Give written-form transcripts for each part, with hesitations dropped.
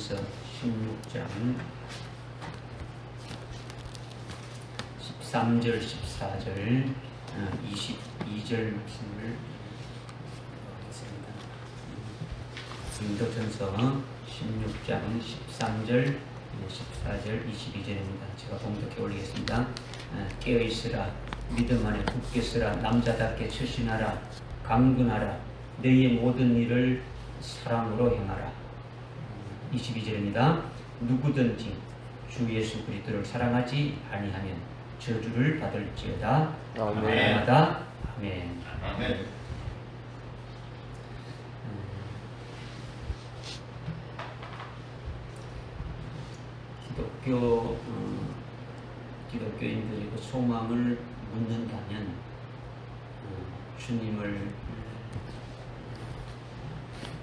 고린도전서 16장 13절, 14절, 22절 말씀을 하겠습니다. 고린도전서 16장 13절, 14절, 22절입니다. 제가 봉독해 올리겠습니다. 깨어있으라, 믿음 안에 굳게 서라, 남자답게 처신하라, 강건하라, 너희의 모든 일을 사랑으로 행하라. 22절입니다. 누구든지 주 예수 그리스도를 사랑하지 아니하면 저주를 받을지어다. 아멘. 아멘. 아멘. 기독교인들이 그 소망을 묻는다면 주님을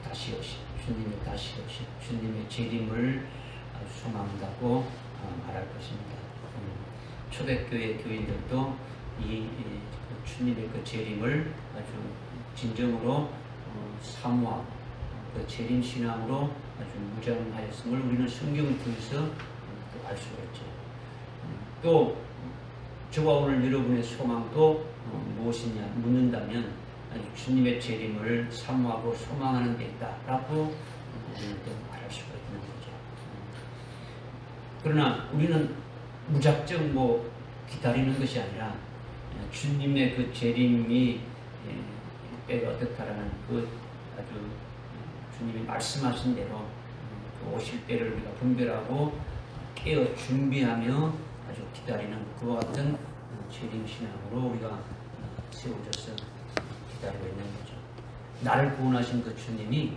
다시 오시, 주님의 재림을 소망한다고 말할 것입니다. 초대교회 교인들도 이 주님의 그 재림을 아주 진정으로 사모하고 그 재림 신앙으로 아주 무장하였음을 우리는 성경을 통해서 알 수가 있죠. 또 저와 오늘 여러분의 소망도 무엇이냐 묻는다면 주님의 재림을 사모하고 소망하는 데 있다라고 우리는 또 말할 수가 있는 거죠. 그러나 우리는 무작정 기다리는 것이 아니라 주님의 그 재림이 때가 어떻다라는 그 아주 주님이 말씀하신 대로 그 오실 때를 우리가 분별하고 깨어 준비하며 아주 기다리는 그와 같은 재림 신앙으로 우리가 세워져서 기다리고 있는 거죠. 나를 구원하신 그 주님이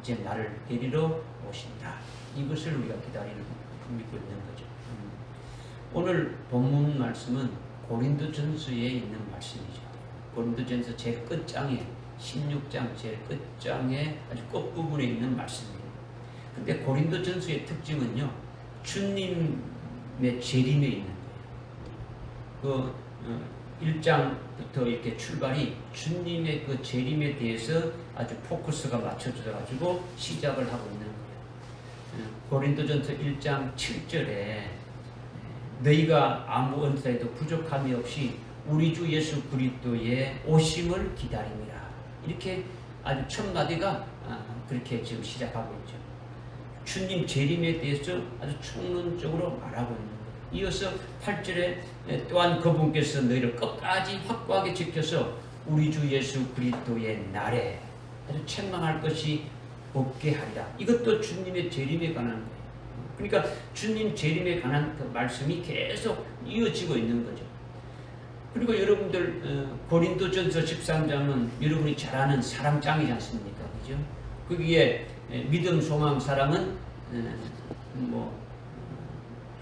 이제 나를 데리러 오신다. 이것을 우리가 믿고 있는 거죠. 오늘 본문 말씀은 고린도전서에 있는 말씀이죠. 고린도전서 제 끝장에 16장 제 끝장에 아주 끝부분에 있는 말씀이에요. 근데 고린도전서의 특징은요, 주님의 재림에 있는 거예요. 1장부터 이렇게 출발이 주님의 그 재림에 대해서 아주 포커스가 맞춰져 가지고 시작을 하고 있는 거예요. 고린도전서 1장 7절에 너희가 아무 언사에도 부족함이 없이 우리 주 예수 그리스도의 오심을 기다립니다. 이렇게 아주 첫 마디가 그렇게 지금 시작하고 있죠. 주님 재림에 대해서 아주 총론적으로 말하고 있는 거예요. 이어서 8절에 또한 그분께서 너희를 끝까지 확고하게 지켜서 우리 주 예수 그리스도의 날에 아주 책망할 것이 없게 하리라. 이것도 주님의 재림에 관한 거예요. 그러니까 주님 재림에 관한 그 말씀이 계속 이어지고 있는 거죠. 그리고 여러분들 고린도전서 13장은 여러분이 잘 아는 사랑장이지 않습니까? 그죠? 거기에 믿음, 소망, 사랑은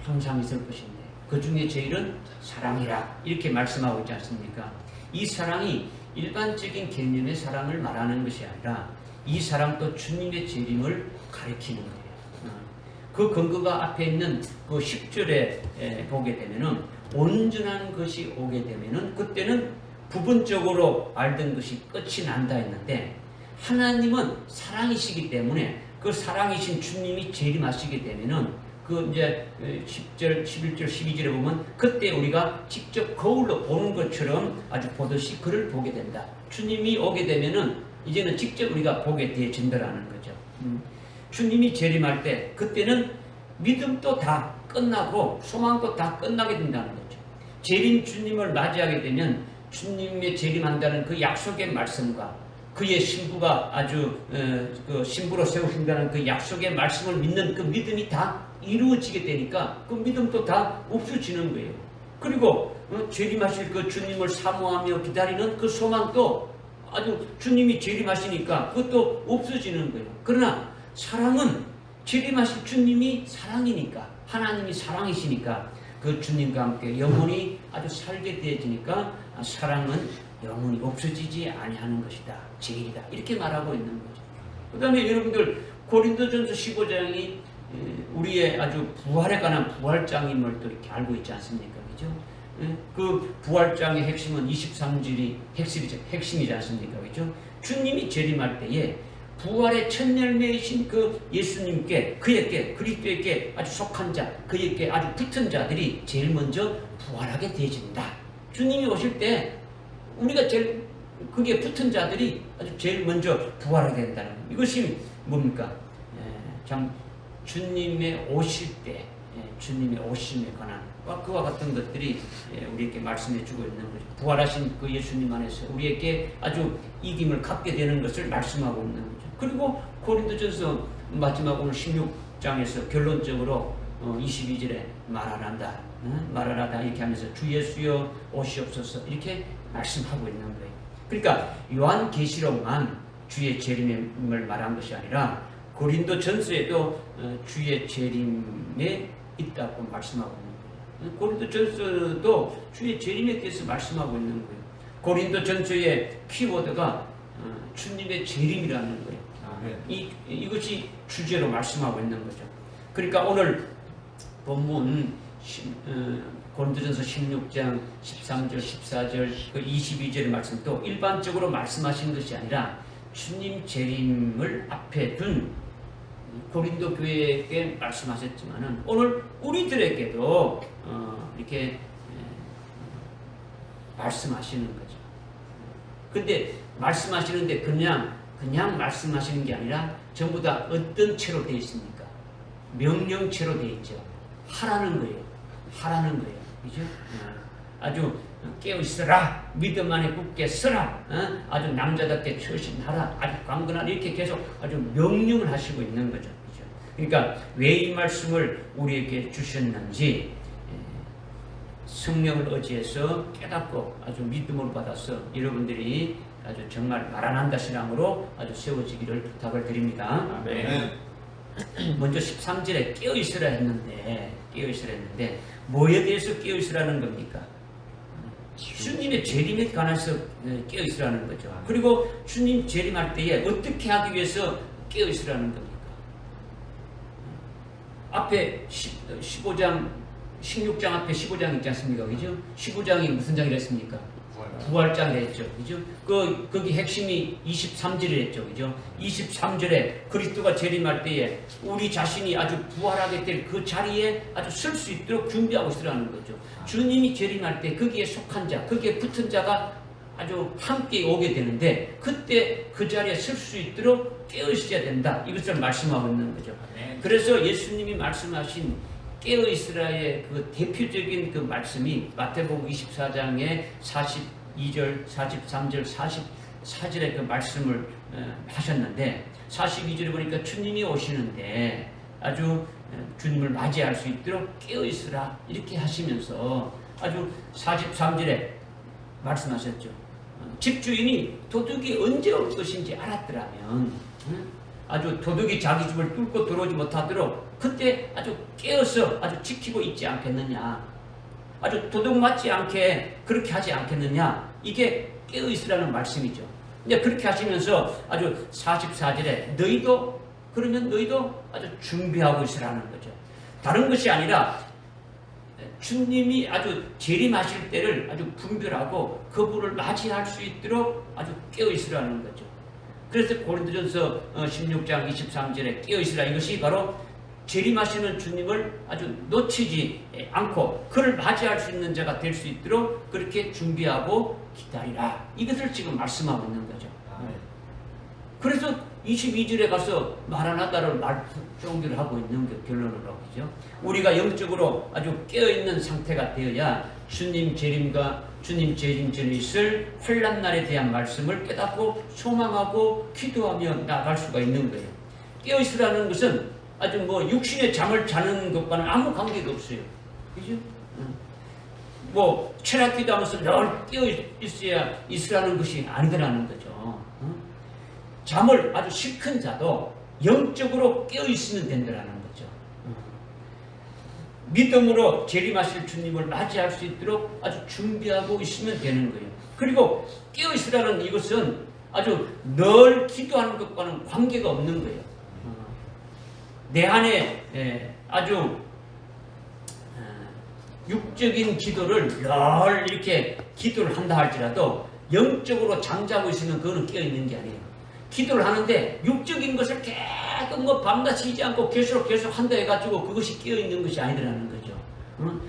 항상 있을 것인데 그 중에 제일은 사랑이라 이렇게 말씀하고 있지 않습니까? 이 사랑이 일반적인 개념의 사랑을 말하는 것이 아니라 이 사랑도 주님의 재림을 가리키는 거예요. 그 근거가 앞에 있는 그 10절에 보게 되면은 온전한 것이 오게 되면은 그때는 부분적으로 알던 것이 끝이 난다 했는데 하나님은 사랑이시기 때문에 그 사랑이신 주님이 재림하시게 되면은 그 이제 10절, 11절, 12절에 보면 그때 우리가 직접 거울로 보는 것처럼 아주 보듯이 그를 보게 된다. 주님이 오게 되면은 이제는 직접 우리가 보게 되어진다라는 거죠. 주님이 재림할 때 그때는 믿음도 다 끝나고 소망도 다 끝나게 된다는 거죠. 재림 주님을 맞이하게 되면 주님의 재림한다는 그 약속의 말씀과 그의 신부가 아주 그 신부로 세우신다는 그 약속의 말씀을 믿는 그 믿음이 다 이루어지게 되니까 그 믿음도 다 없어지는 거예요. 그리고 재림하실 그 주님을 사모하며 기다리는 그 소망도 아주 주님이 재림하시니까 그것도 없어지는 거예요. 그러나 사랑은 재림하실 주님이 사랑이니까 하나님이 사랑이시니까 그 주님과 함께 영원히 아주 살게 되어지니까 사랑은 영원히 없어지지 아니하는 것이다. 제일이다. 이렇게 말하고 있는 거죠. 그 다음에 여러분들 고린도전서 15장이 우리의 아주 부활에 관한 부활장임을 또 이렇게 알고 있지 않습니까? 그죠? 그 부활장의 핵심은 23절이 핵심이지 않습니까? 그죠? 주님이 재림할 때에 부활의 첫 열매이신 그 예수님께, 그에게, 그리스도에게 아주 속한 자, 그에게 아주 붙은 자들이 제일 먼저 부활하게 되어진다. 주님이 오실 때 우리가 제일 그게 붙은 자들이 아주 제일 먼저 부활하게 된다는 것. 이것이 뭡니까? 참 주님의 오실 때, 주님의 오심에 관한 그와 같은 것들이 우리에게 말씀해 주고 있는 거죠. 부활하신 그 예수님 안에서 우리에게 아주 이김을 갖게 되는 것을 말씀하고 있는 거죠. 그리고 고린도전서 마지막 오늘 16장에서 결론적으로 22절에 말하란다, 말하라다 이렇게 하면서 주 예수여 오시옵소서 이렇게 말씀하고 있는 거예요. 그러니까 요한계시록만 주의 재림을 말한 것이 아니라 고린도전서에도 주의 재림에 있다고 말씀하고 있는 거예요. 고린도전서도 주의 재림에 대해서 말씀하고 있는 거예요. 고린도전서의 키워드가 주님의 재림이라는 거예요. 이것이 주제로 말씀하고 있는 거죠. 그러니까 오늘 본문 고린도전서 16장 13절, 14절, 22절의 말씀도 일반적으로 말씀하신 것이 아니라 주님 재림을 앞에 둔 고린도 교회에게 말씀하셨지만은 오늘 우리들에게도 이렇게 말씀하시는 거죠. 근데 말씀하시는데 그냥 말씀하시는 게 아니라 전부 다 어떤 채로 되어 있습니까? 명령체로 되어 있죠. 하라는 거예요. 하라는 거예요. 그죠? 아주 깨어 있어라. 믿음 안에 굳게 서라. 아주 남자답게 처신하라. 아주 강건하라. 이렇게 계속 아주 명령을 하시고 있는 거죠. 그죠? 그러니까 왜 이 말씀을 우리에게 주셨는지 성령을 의지해서 깨닫고 아주 믿음으로 받아서 여러분들이 아주 정말 마라난다 신앙으로 아주 세워지기를 부탁을 드립니다. 아멘. 먼저 13절에 깨어있으라 했는데 뭐에 대해서 깨어있으라는 겁니까? 주님의 재림에 관해서 깨어있으라는 거죠. 그리고 주님 재림할 때에 어떻게 하기 위해서 깨어있으라는 겁니까? 앞에 15장 16장 앞에 15장 있지 않습니까? 그죠? 15장이 무슨 장이라 했습니까? 부활장이라 했죠. 그죠? 거기 핵심이 23절이라 했죠. 그죠? 23절에 그리스도가 재림할 때에 우리 자신이 아주 부활하게 될 그 자리에 아주 설 수 있도록 준비하고 있으라는 거죠. 주님이 재림할 때 거기에 속한 자, 거기에 붙은 자가 아주 함께 오게 되는데 그때 그 자리에 설 수 있도록 깨어있어야 된다. 이것을 말씀하고 있는 거죠. 그래서 예수님이 말씀하신 깨어있으라의 그 대표적인 그 말씀이 마태복음 24장의 42절, 43절, 44절의 그 말씀을 하셨는데 42절에 보니까 주님이 오시는데 아주 주님을 맞이할 수 있도록 깨어있으라 이렇게 하시면서 아주 43절에 말씀하셨죠. 집주인이 도둑이 언제 올 것인지 알았더라면 아주 도둑이 자기 집을 뚫고 들어오지 못하도록 그때 아주 깨어서 아주 지키고 있지 않겠느냐. 아주 도둑 맞지 않게 그렇게 하지 않겠느냐. 이게 깨어있으라는 말씀이죠. 이제 그렇게 하시면서 아주 44절에 너희도 아주 준비하고 있으라는 거죠. 다른 것이 아니라 주님이 아주 재림하실 때를 아주 분별하고 그분을 맞이할 수 있도록 아주 깨어있으라는 거죠. 그래서 고린도전서 16장 23절에 깨어있으라 이것이 바로 재림하시는 주님을 아주 놓치지 않고 그를 맞이할 수 있는 자가 될 수 있도록 그렇게 준비하고 기다리라. 이것을 지금 말씀하고 있는 거죠. 그래서 22절에 가서 마라나다를 종교를 하고 있는 게 결론으로 그죠. 우리가 영적으로 아주 깨어있는 상태가 되어야 주님 재림 전에 있을 환난 날에 대한 말씀을 깨닫고 소망하고 기도하며 나아갈 수가 있는 거예요. 깨어있으라는 것은 아주 육신의 잠을 자는 것과는 아무 관계가 없어요. 그죠? 철학 기도하면서 늘 깨어있어야 있으라는 것이 아니더라는 거죠. 잠을 아주 실큰 자도 영적으로 깨어있으면 된다는 거죠. 믿음으로 재림하실 주님을 맞이할 수 있도록 아주 준비하고 있으면 되는 거예요. 그리고 깨어있으라는 이것은 아주 늘 기도하는 것과는 관계가 없는 거예요. 내 안에 아주 육적인 기도를 늘 이렇게 기도를 한다 할지라도 영적으로 잠자고 있으면 그거는 깨어있는 게 아니에요. 기도를 하는데 육적인 것을 계속 뭐 밤낮 쉬지 않고 계속 한다 해가지고 그것이 깨어있는 것이 아니더라는 거죠.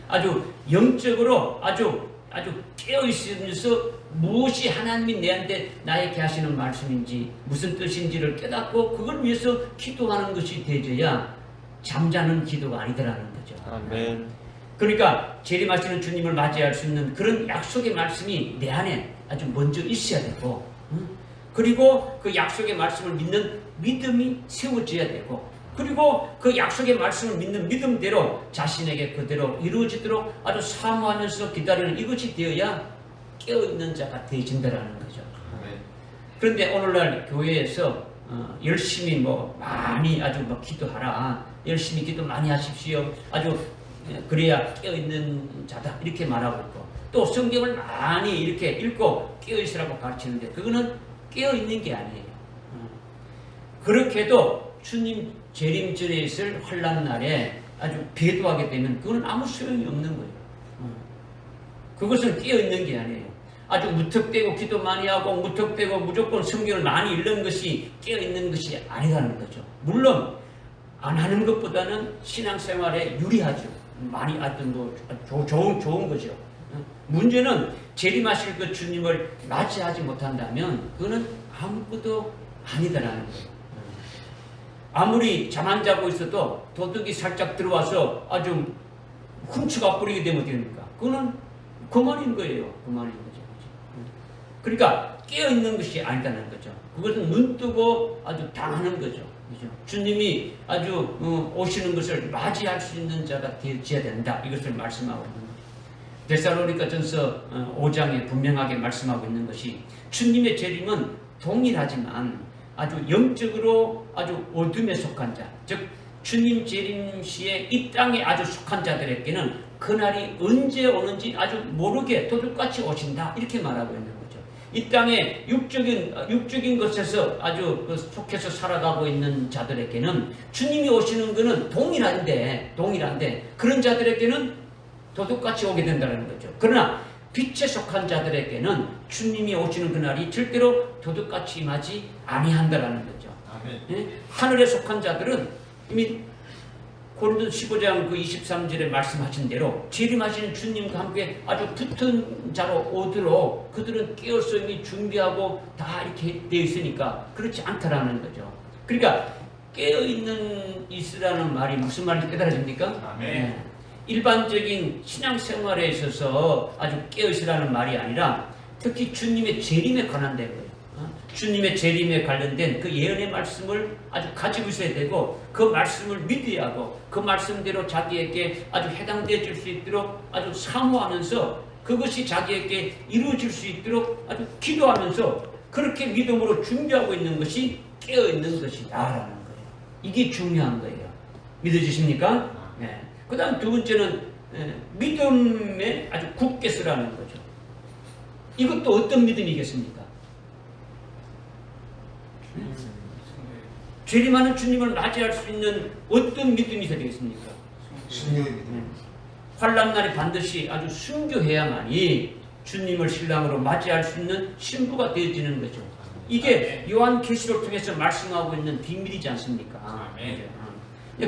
아주 영적으로 아주 깨어있으면서 무엇이 하나님이 내한테 나에게 하시는 말씀인지 무슨 뜻인지를 깨닫고 그걸 위해서 기도하는 것이 되어야 잠자는 기도가 아니더라는 거죠. 아멘. 그러니까 재림하시는 주님을 맞이할 수 있는 그런 약속의 말씀이 내 안에 아주 먼저 있어야 되고, 그리고 그 약속의 말씀을 믿는 믿음이 세워져야 되고, 그리고 그 약속의 말씀을 믿는 믿음대로 자신에게 그대로 이루어지도록 아주 사모하면서 기다리는 이것이 되어야 깨어있는 자가 되어진다는 거죠. 그런데 오늘날 교회에서 열심히 많이 아주 기도하라, 열심히 기도 많이 하십시오, 아주 그래야 깨어있는 자다 이렇게 말하고 있고, 또 성경을 많이 이렇게 읽고 깨어있으라고 가르치는데 그거는 깨어있는 게 아니에요. 그렇게도 주님 재림 전에 있을 환난 날에 아주 배도하게 되면 그건 아무 소용이 없는 거예요. 그것은 깨어있는 게 아니에요. 아주 무턱대고 기도 많이 하고 무턱대고 무조건 성경을 많이 읽는 것이 깨어있는 것이 아니라는 거죠. 물론 안 하는 것보다는 신앙생활에 유리하죠. 많이 하여튼 좋은 거죠. 문제는 재림하실 그 주님을 맞이하지 못한다면 그거는 아무것도 아니다라는 거예요. 아무리 잠 안 자고 있어도 도둑이 살짝 들어와서 아주 훔쳐가 버리게 되면 됩니까? 그거는 그만인 거예요. 그만인 거죠. 그러니까 깨어있는 것이 아니다는 거죠. 그것은 눈 뜨고 아주 당하는 거죠. 그죠? 주님이 아주 오시는 것을 맞이할 수 있는 자가 되어야 된다. 이것을 말씀하고 있는 거죠. 데살로니가전서 5장에 분명하게 말씀하고 있는 것이 주님의 재림은 동일하지만 아주 영적으로 아주 어둠에 속한 자, 즉 주님 재림 시에 이 땅에 아주 속한 자들에게는 그날이 언제 오는지 아주 모르게 도둑같이 오신다 이렇게 말하고 있는 거죠. 이 땅에 육적인 것에서 아주 속해서 살아가고 있는 자들에게는 주님이 오시는 것은 동일한데 그런 자들에게는 도둑같이 오게 된다는 거죠. 그러나 빛에 속한 자들에게는 주님이 오시는 그날이 절대로 도둑같이 임하지 아니한다라는 거죠. 예? 하늘에 속한 자들은 이미 고린도서 15장 그 23절에 말씀하신 대로 재림하시는 주님과 함께 아주 붙은 자로 오도록 그들은 깨어서 이미 준비하고 다 이렇게 되어 있으니까 그렇지 않다라는 거죠. 그러니까 깨어있는 있으라는 말이 무슨 말인지 깨달아집니까? 예. 일반적인 신앙생활에 있어서 아주 깨어있으라는 말이 아니라 특히 주님의 재림에 관한된 거예요. 주님의 재림에 관련된 그 예언의 말씀을 아주 가지고 있어야 되고 그 말씀을 믿어야 하고 그 말씀대로 자기에게 아주 해당되어질 수 있도록 아주 사모하면서 그것이 자기에게 이루어질 수 있도록 아주 기도하면서 그렇게 믿음으로 준비하고 있는 것이 깨어있는 것이다라는 거예요. 이게 중요한 거예요. 믿어지십니까? 네. 그 다음 두 번째는 믿음에 아주 굳게 서라는 거죠. 이것도 어떤 믿음이겠습니까? 재림하는 주님을 맞이할 수 있는 어떤 믿음이 되겠습니까? 순교의 믿음. 환난날에 반드시 아주 순교해야만이 주님을 신랑으로 맞이할 수 있는 신부가 되어지는 거죠. 이게 요한계시록 통해서 말씀하고 있는 비밀이지 않습니까?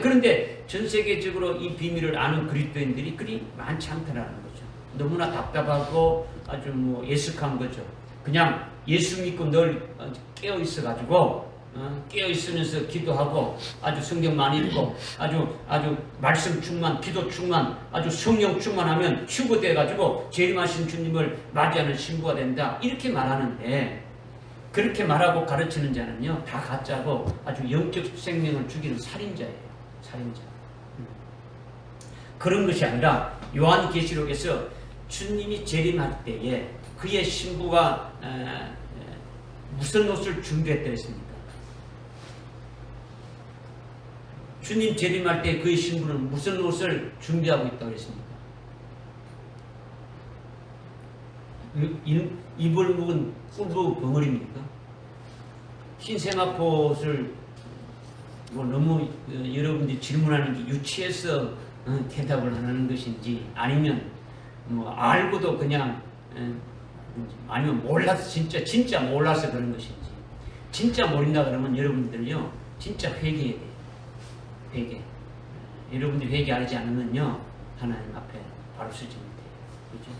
그런데 전 세계적으로 이 비밀을 아는 그리스도인들이 그리 많지 않다는 거죠. 너무나 답답하고 아주 예측한 거죠. 그냥 예수 믿고 늘 깨어 있어가지고 깨어 있으면서 기도하고 아주 성경 많이 읽고 아주 말씀 충만, 기도 충만, 아주 성령 충만하면 휴거돼가지고 재림하신 주님을 맞이하는 신부가 된다 이렇게 말하는데 그렇게 말하고 가르치는 자는요 다 가짜고 아주 영적 생명을 죽이는 살인자예요. 살인자. 그런 것이 아니라 요한계시록에서 주님이 재림할 때에 그의 신부가 무슨 옷을 준비했다 했습니까? 주님 재림할 때 그의 신부는 무슨 옷을 준비하고 있다고 했습니까? 입을 묵은 꿀보 벙어리입니까? 흰 세마포옷을 너무 여러분들이 질문하는 게 유치해서 대답을 하는 것인지 아니면 알고도 그냥 아니면 몰라서 진짜 몰라서 그런 것인지 진짜 모른다 그러면 여러분들요 진짜 회개해야 돼요. 회개. 여러분들이 회개하지 않으면요 하나님 앞에 바로 쓰지 못해요. 그죠?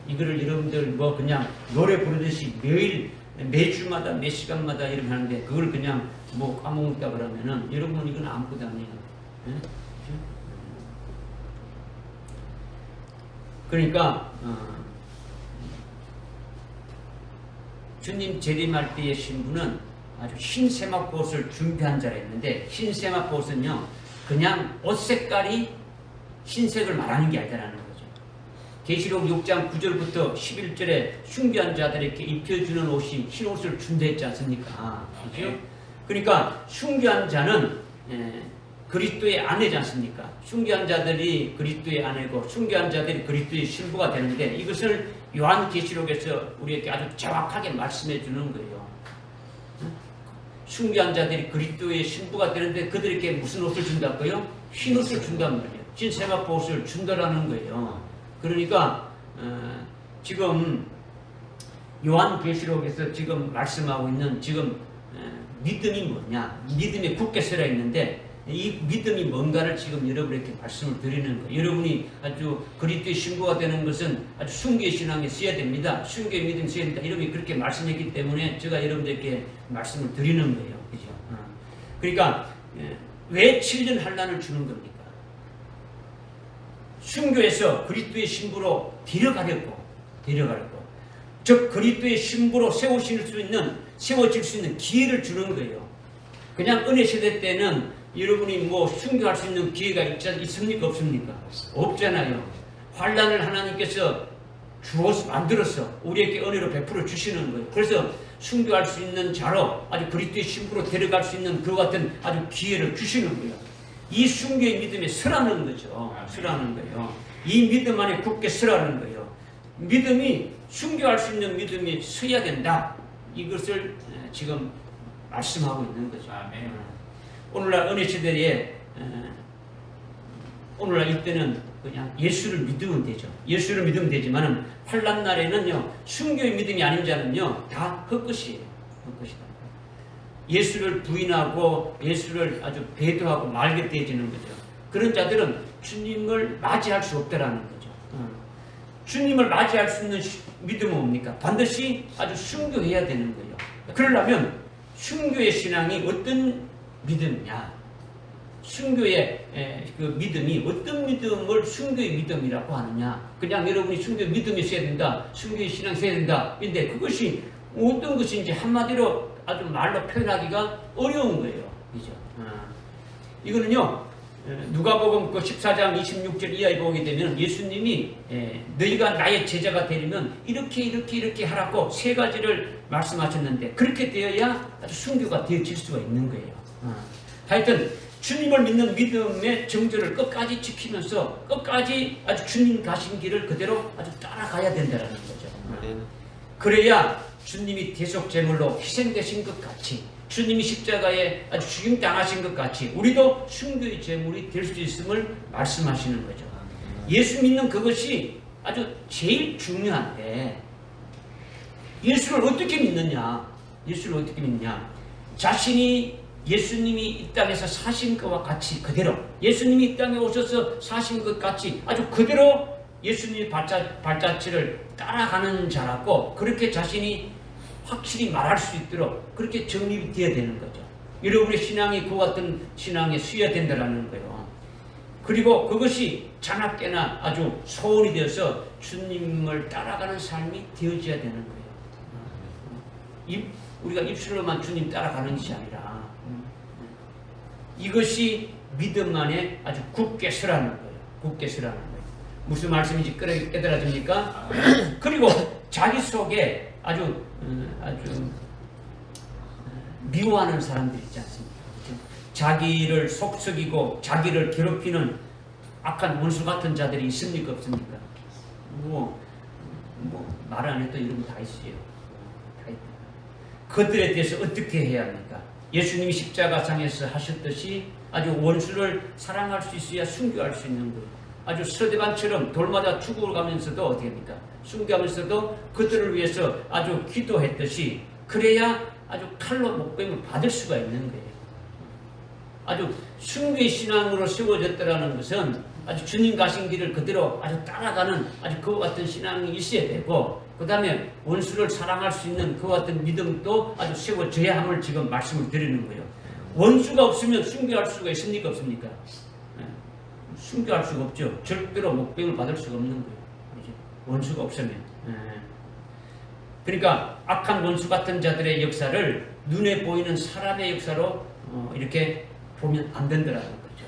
이거를 여러분들 뭐 그냥 노래 부르듯이 매주마다 몇 시간마다 이렇게 하는데 그걸 그냥 뭐 까먹었다 그러면은 여러분 이건 아무것도 아니에요. 예? 그러니까 주님 재림할 때의 신부는 아주 흰 세마포옷을 준비한 자라 했는데 흰 세마포옷은요 그냥 옷 색깔이 흰색을 말하는 게 아니라는 거죠. 계시록 6장 9절부터 11절에 숭배한 자들에게 입혀주는 옷이 흰 옷을 준다 했지 않습니까? 그죠? 그러니까 숭배한 자는 그리스도의 아내지 않습니까? 숭배한 자들이 그리스도의 아내고 숭배한 자들이 그리스도의 신부가 되는데 이것을 요한계시록에서 우리에게 아주 정확하게 말씀해 주는 거예요. 숭배한 자들이 그리스도의 신부가 되는데 그들에게 무슨 옷을 준다고요? 흰 옷을 준단 말이에요. 흰 세마포 옷을 준다라는 거예요. 그러니까 지금 요한계시록에서 지금 말씀하고 있는 지금 믿음이 뭐냐? 믿음이 굳게 서려 있는데 이 믿음이 뭔가를 지금 여러분에게 말씀을 드리는 거예요. 여러분이 아주 그리스도의 신부가 되는 것은 아주 순교의 신앙에 써야 됩니다. 순교의 믿음이 써야 된다. 이름이 그렇게 말씀했기 때문에 제가 여러분들께 말씀을 드리는 거예요. 그죠? 그러니까 왜 7년 환난을 주는 겁니까? 순교에서 그리스도의 신부로 데려가려고. 즉 그리스도의 신부로 세워질 수 있는 기회를 주는 거예요. 그냥 은혜 세대 때는 여러분이 뭐 순교할 수 있는 기회가 있습니까? 없습니까? 없잖아요. 환난을 하나님께서 주어서 만들어서 우리에게 은혜로 베풀어 주시는 거예요. 그래서 순교할 수 있는 자로 아주 그리스도의 신부로 데려갈 수 있는 그 같은 아주 기회를 주시는 거예요. 이 순교의 믿음에 서라는 거죠. 서라는 거예요. 이 믿음 안에 굳게 서라는 거예요. 믿음이 순교할 수 있는 믿음이 서야 된다. 이것을 지금 말씀하고 있는 거죠. 오늘날 은혜 시대에 오늘날 이때는 그냥 예수를 믿으면 되죠. 예수를 믿으면 되지만은 환난 날에는요 순교의 믿음이 아닌 자는요 다 헛것이에요. 헛것이다. 예수를 부인하고 예수를 아주 배도하고 말게 되어지는 거죠. 그런 자들은 주님을 맞이할 수 없다라는 거죠. 주님을 맞이할 수 있는 믿음은 뭡니까? 반드시 아주 순교해야 되는 거예요. 그러려면 순교의 신앙이 어떤 믿음이냐? 순교의 그 믿음이 어떤 믿음을 순교의 믿음이라고 하느냐? 그냥 여러분이 순교의 믿음이 있어야 된다, 순교의 신앙이 있어야 된다. 근데 그것이 어떤 것인지 한마디로 아주 말로 표현하기가 어려운 거예요. 그죠? 이거는요, 누가복음 그 14장 26절 이하에 보게 되면 예수님이 너희가 나의 제자가 되려면 이렇게 하라고 세 가지를 말씀하셨는데 그렇게 되어야 아주 순교가 되어질 수가 있는 거예요. 하여튼 주님을 믿는 믿음의 정절을 끝까지 지키면서 끝까지 아주 주님 가신 길을 그대로 아주 따라가야 된다는 거죠. 그래야 주님이 대속제물로 희생되신 것 같이 주님이 십자가에 아주 죽임당하신 것 같이 우리도 순교의 제물이 될 수 있음을 말씀하시는 거죠. 예수 믿는 그것이 아주 제일 중요한데 예수를 어떻게 믿느냐? 예수를 어떻게 믿느냐? 자신이 예수님이 이 땅에서 사신 것과 같이 그대로 예수님이 이 땅에 오셔서 사신 것 같이 아주 그대로 예수님의 발자취를 따라가는 자라고 그렇게 자신이 확실히 말할 수 있도록 그렇게 정립이 되어야 되는 거죠. 여러분의 신앙이 그 같은 신앙에 수여야 된다는 거예요. 그리고 그것이 자나깨나 아주 소원이 되어서 주님을 따라가는 삶이 되어져야 되는 거예요. 우리가 입술로만 주님 따라가는 것이 아니라 이것이 믿음 안에 아주 굳게 서라는 거예요. 굳게 서라는 거예요. 무슨 말씀인지 깨달아집니까? 그리고 자기 속에 아주 미워하는 사람들 있지 않습니까? 자기를 속썩이고 자기를 괴롭히는 악한 원수 같은 자들이 있습니까? 없습니까? 말 안 해도 이런 거 다 있어요. 다 있다. 그들에 대해서 어떻게 해야 합니까? 예수님이 십자가상에서 하셨듯이 아주 원수를 사랑할 수 있어야 순교할 수 있는 거예요. 아주 스데반처럼 돌마다 죽어가면서도 어떻게 합니까? 순교하면서도 그들을 위해서 아주 기도했듯이 그래야 아주 칼로 목뱀을 받을 수가 있는 거예요. 아주 순교의 신앙으로 세워졌다라는 것은 아주 주님 가신 길을 그대로 아주 따라가는 아주 그와 같은 신앙이 있어야 되고, 그 다음에 원수를 사랑할 수 있는 그와 같은 믿음도 아주 세워져야 함을 지금 말씀을 드리는 거예요. 원수가 없으면 순교할 수가 있습니까? 없습니까? 순교할 수가 없죠. 절대로 목병을 받을 수가 없는 거예요. 원수가 없으면. 그러니까 악한 원수 같은 자들의 역사를 눈에 보이는 사람의 역사로 이렇게 보면 안 된다는 거죠.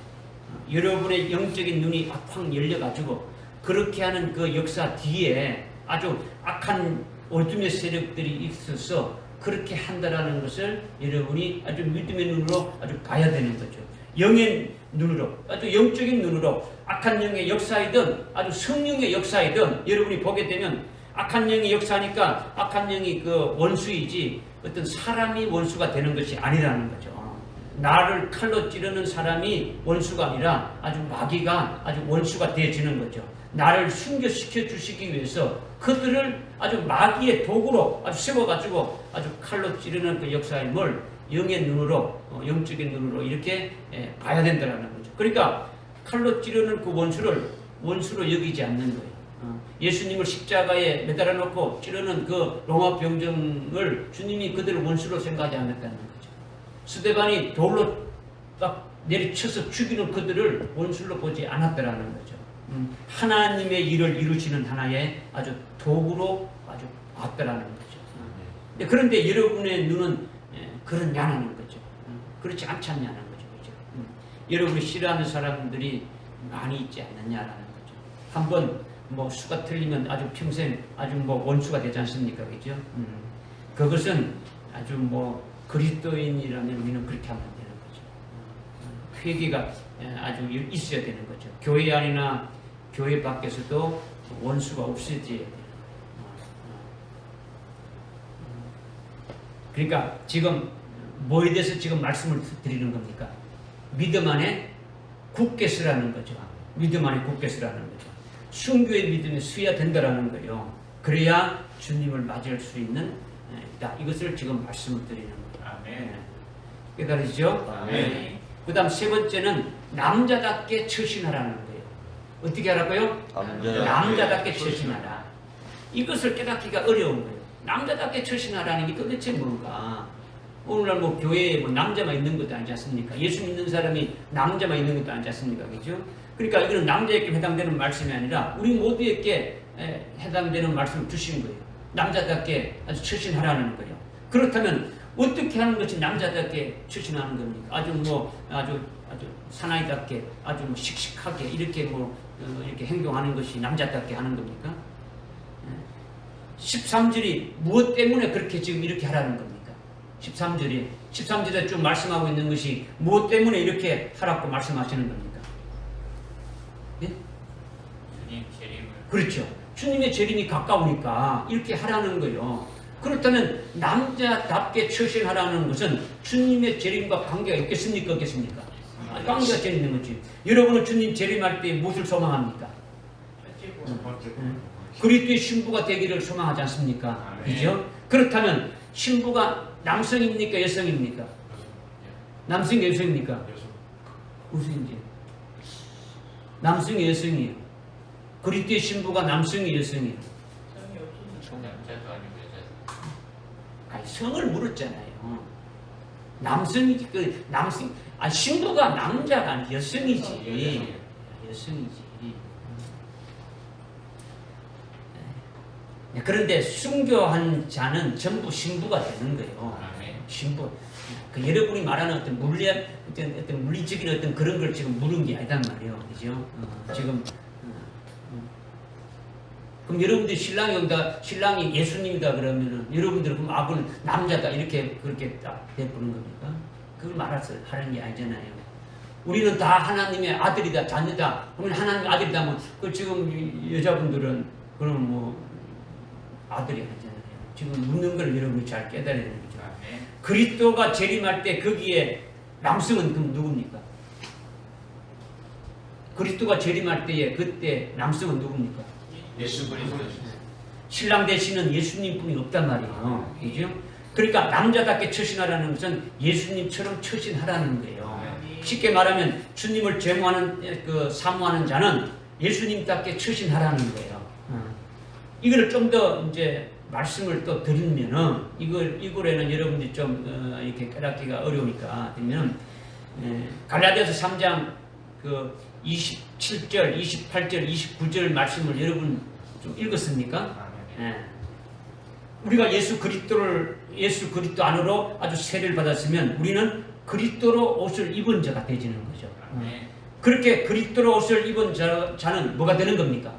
여러분의 영적인 눈이 확 열려가지고 그렇게 하는 그 역사 뒤에 아주 악한 어둠의 세력들이 있어서 그렇게 한다라는 것을 여러분이 아주 믿음의 눈으로 아주 봐야 되는 거죠. 영의 눈으로, 아주 영적인 눈으로 악한 영의 역사이든 아주 성령의 역사이든 여러분이 보게 되면 악한 영이 역사하니까 악한 영이 그 원수이지 어떤 사람이 원수가 되는 것이 아니라는 거죠. 나를 칼로 찌르는 사람이 원수가 아니라 아주 마귀가 아주 원수가 되어지는 거죠. 나를 순교시켜 주시기 위해서 그들을 아주 마귀의 도구로 아주 세워가지고 아주 칼로 찌르는 그 역사임을 영의 눈으로, 영적인 눈으로 이렇게 봐야 된다는 거죠. 그러니까 칼로 찌르는 그 원수를 원수로 여기지 않는 거예요. 예수님을 십자가에 매달아 놓고 찌르는 그 로마 병정을 주님이 그들을 원수로 생각하지 않았다는 거죠. 스데반이 돌로 딱 내리쳐서 죽이는 그들을 원수로 보지 않았다라는 거죠. 하나님의 일을 이루시는 하나의 아주 도구로 아주 봤다라는 거죠. 그런데 여러분의 눈은 그러냐는 거죠. 그렇지 않냐는 거죠. 그죠? 여러분이 싫어하는 사람들이 많이 있지 않느냐라는 거죠. 한번 뭐 수가 틀리면 아주 평생 아주 뭐 원수가 되지 않습니까? 그죠? 그것은 아주 뭐 그리스도인이라면 우리는 그렇게 하면 되는 거죠. 회개가 아주 있어야 되는 거죠. 교회 안이나 교회 밖에서도 원수가 없어져야 돼요. 그러니까 지금 뭐에 대해서 지금 말씀을 드리는 겁니까? 믿음 안에 굳게 서라는 거죠. 믿음 안에 굳게 서라는 거죠. 순교의 믿음이 서야 된다라는 거예요. 그래야 주님을 맞이할 수 있는 이것을 지금 말씀을 드리는 거예요. 아멘. 깨달으시죠? 아멘. 그 다음 세 번째는 남자답게 처신하라는 거예요. 어떻게 하라고요? 남자답게 처신하라. 이것을 깨닫기가 어려운 거예요. 남자답게 처신하라는 게 도대체 뭔가? 오늘날 뭐 교회에 뭐 남자만 있는 것도 아니지 않습니까? 예수 믿는 사람이 남자만 있는 것도 아니지 않습니까? 그죠? 그러니까 이거는 남자에게 해당되는 말씀이 아니라 우리 모두에게 해당되는 말씀을 주신 거예요. 남자답게 아주 처신하라는 거예요. 그렇다면 어떻게 하는 것이 남자답게 처신하는 겁니까? 아주 사나이답게 아주 뭐 씩씩하게 이렇게 이렇게 행동하는 것이 남자답게 하는 겁니까? 13절이 무엇 때문에 그렇게 지금 이렇게 하라는 겁니까? 13절에 좀 말씀하고 있는 것이 무엇 때문에 이렇게 하라고 말씀하시는 겁니까? 예? 주님 재림을. 그렇죠. 주님의 재림이 가까우니까 이렇게 하라는 거예요. 그렇다면 남자답게 처신하라는 것은 주님의 재림과 관계가 있겠습니까? 없겠습니까? 관계가 있는 거지. 여러분은 주님 재림할 때 무엇을 소망합니까? 그리스도의 신부가 되기를 소망하지 않습니까? 그죠? 그렇다면 신부가 남성입니까? 여성입니까? 남성이 여성입니까? 무슨지? 남성이 여성이에요. 그리스도의 신부가 남성이 여성이에요. 남자도 아니고 여자도. 아니, 성을 물었잖아요. 남성이지, 신부가 남자가 아니라 여성이지. 여성이지. 그런데 순교한 자는 전부 신부가 되는 거예요. 신부. 여러분이 말하는 어떤 물리적인 어떤 그런 걸 지금 물은 게 아니단 말이에요. 그죠? 지금. 그럼 여러분들이 신랑이 예수님이다 그러면은 여러분들은 그럼 아버는 남자다 이렇게 그렇게 딱 되는 겁니까? 그걸 말해서 하는 게 아니잖아요. 우리는 다 하나님의 아들이다, 자녀다. 그러면 하나님의 아들이다. 그 지금 여자분들은 그럼 뭐 아들이 아니잖아요. 지금 묻는 걸 여러분이 잘 깨달아야 되는 거죠. 그리스도가 재림할 때 거기에 남성은 그럼 누굽니까? 그리스도가 재림할 때에 그때 남성은 누굽니까? 예수 그리스도. 신랑 되시는 예수님뿐이 없단 말이에요. 그죠? 그러니까 남자답게 처신하라는 것은 예수님처럼 처신하라는 거예요. 쉽게 말하면 주님을 제모하는 사모하는 자는 예수님답게 처신하라는 거예요. 이거를 좀 더 이제 말씀을 또 드리면은 이거에는 여러분들이 좀 이렇게 깨닫기가 어려우니까 드리면 갈라디아서 3장 27절, 28절, 29절 말씀을 여러분 좀 읽었습니까? 우리가 예수 그리스도 안으로 아주 세례를 받았으면 우리는 그리스도로 옷을 입은 자가 되지는 거죠. 그렇게 그리스도로 옷을 입은 자는 뭐가 되는 겁니까?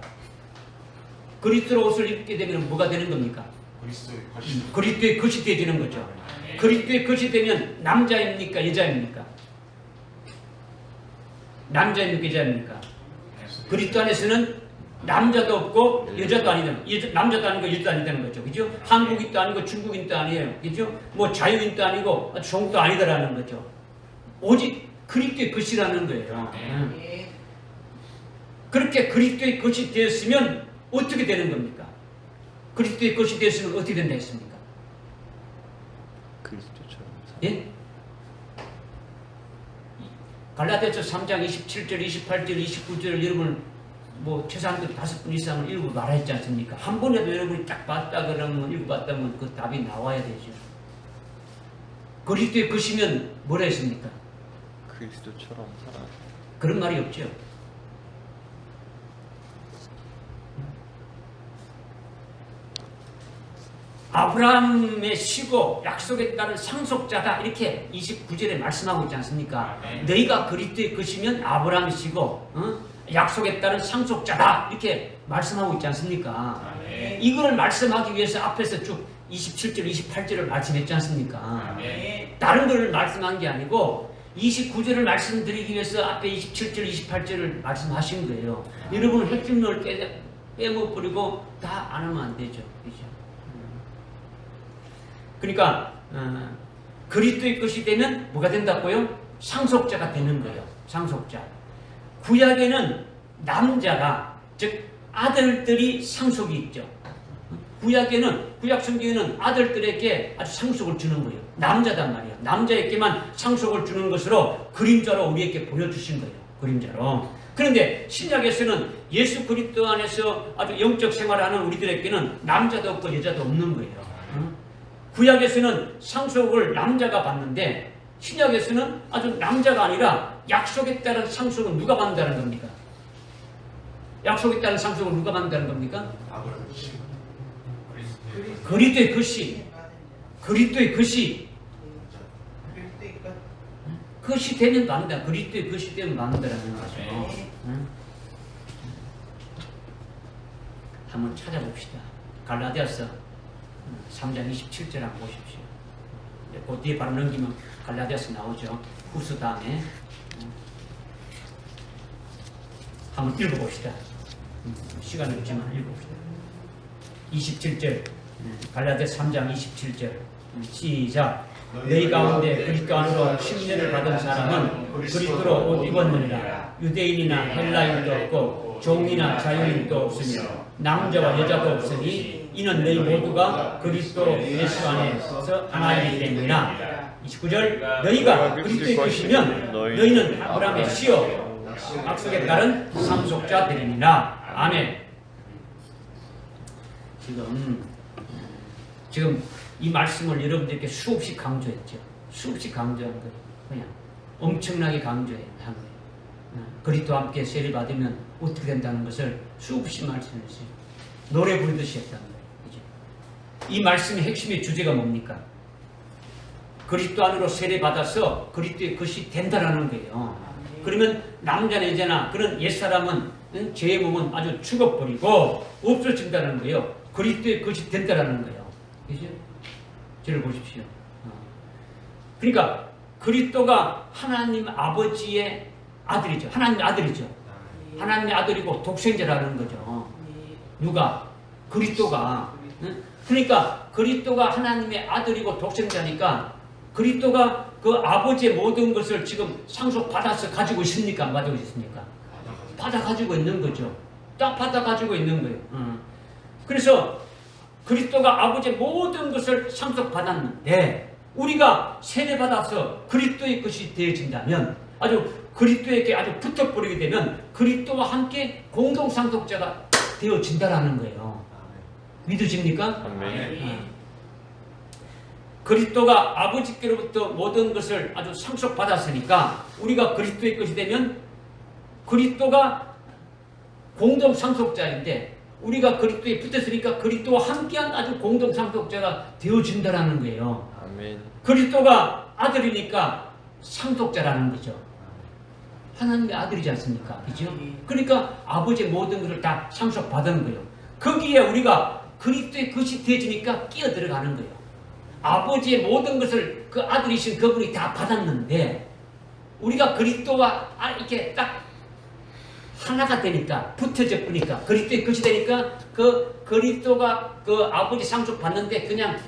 그리스도로 옷을 입게 되면 뭐가 되는 겁니까? 그리스도의 것이 되지는 거죠. 그리스도의 것이 되면 남자입니까? 여자입니까? 남자입니까? 여자입니까? 그리스도 안에서는 남자도 없고 여자도 아니다. 남자도 아니고 여자도 아니다는 거죠. 그죠? 한국인도 아니고 중국인도 아니에요. 그죠? 뭐 자유인도 아니고 종도 아니다라는 거죠. 오직 그리스도의 것이라는 거예요. 그렇게 그리스도의 것이 되었으면 어떻게 되는 겁니까? 그리스도의 것이 되었으면 어떻게 된다 했습니까? 그리스도처럼 예? 갈라디아서 3장 27절, 28절, 29절 여러분 뭐 최소한 5분 이상을 읽고 말했지 않습니까? 한 번에도 여러분이 딱 봤다 그러면 읽어봤다면 그 답이 나와야 되죠. 그리스도의 것이면 뭐라 했습니까? 그리스도처럼 살아. 그런 말이 없죠. 아브라함의 쉬고 약속에 따른 상속자다 이렇게 29절에 말씀하고 있지 않습니까? 너희가 그리스도의 것이면 아브라함이 쉬고 약속에 따른 상속자다 이렇게 말씀하고 있지 않습니까? 이거를 말씀하기 위해서 앞에서 쭉 27절, 28절을 말씀했지 않습니까? 다른 걸 말씀한 게 아니고 29절을 말씀드리기 위해서 앞에 27절, 28절을 말씀하신 거예요. 여러분 핵심을 빼먹어버리고 다 안 하면 안 되죠. 그죠? 그러니까 그리스도의 것이 되면 뭐가 된다고요? 상속자가 되는 거예요. 상속자. 구약에는 남자가 즉 아들들이 상속이 있죠. 구약 성경에는 아들들에게 아주 상속을 주는 거예요. 남자단 말이에요. 남자에게만 상속을 주는 것으로 그림자로 우리에게 보여주신 거예요. 그림자로. 그런데 신약에서는 예수 그리스도 안에서 아주 영적 생활을 하는 우리들에게는 남자도 없고 여자도 없는 거예요. 구약에서는 상속을 남자가 받는데 신약에서는 아주 남자가 아니라 약속에 따른 상속은 누가 받는다는 겁니까? 약속에 따른 상속을 누가 받는다는 겁니까? 그리스도의 것이 것이 되면 받는다. 그리스도의 것이 되면 받는다라는 거죠. 한번 찾아봅시다. 갈라디아서 3장 27절 한번 보십시오. 그 뒤에 바로 넘기면 갈라디아서 나오죠. 후서 다음에 한번 읽어봅시다. 시간이 없지만 읽어봅시다. 27절 갈라디아서 3장 27절 시작. 너희 가운데 그리스도 안으로 침례를 받은 사람은 그리스도로 옷 입었느니라. 유대인이나 헬라인도 없고 종이나 자유인도 없으며 남자와 여자도 없으니 이는 너희 모두가 그리스도 예수 안에서 하나이기 때문이라. 29절 너희가 그리스도의 것이면 너희는 아브라함의 씨요 약속에 따른 상속자 되리니라. 아멘. 지금 이 말씀을 여러분들께 수없이 강조했죠. 수없이 강조한 거예요. 그냥 엄청나게 강조한 거예요. 그리스도와 함께 세례 받으면 어떻게 된다는 것을 수없이 말씀했어요. 노래 부르듯이 했다는 거예요. 이 말씀의 핵심의 주제가 뭡니까? 그리스도 안으로 세례 받아서 그리스도의 것이 된다라는 거예요. 그러면 남자나 여자나 그런 옛사람은 죄의 몸은 아주 죽어버리고 없어진다는 거예요. 그리스도의 것이 된다라는 거예요. 그죠? 저를 보십시오. 그러니까 그리스도가 하나님 아버지의 아들이죠. 하나님의 아들이죠. 하나님의 아들이고 독생자라는 거죠. 누가? 그리스도가. 그러니까 그리스도가 하나님의 아들이고 독생자니까 그리스도가 그 아버지의 모든 것을 지금 상속받아서 가지고 있습니까? 안 가지고 있습니까? 받아 가지고 있는 거죠. 딱 받아 가지고 있는 거예요. 그래서 그리스도가 아버지의 모든 것을 상속받았는데 우리가 세례받아서 그리스도의 것이 되어진다면 아주 그리스도에게 아주 붙어버리게 되면 그리스도와 함께 공동 상속자가 되어진다라는 거예요. 믿으십니까? 아멘. 그리스도가 아버지께로부터 모든 것을 아주 상속받았으니까 우리가 그리스도의 것이 되면 그리스도가 공동 상속자인데 우리가 그리스도에 붙었으니까 그리스도와 함께한 아주 공동 상속자가 되어진다라는 거예요. 아멘. 그리스도가 아들이니까 상속자라는 거죠. 하나님의 아들이지 않습니까? 그죠? 그러니까 아버지의 모든 것을 다 상속받은 거예요. 거기에 우리가 그리스도의 것이 되어지니까 끼어 들어가는 거예요. 아버지의 모든 것을 그 아들이신 그분이 다 받았는데 우리가 그리스도와 이렇게 딱 하나가 되니까 붙어져 보니까 그리스도의 것이 되니까 그 그리스도가 그 아버지 상속 받는데 그냥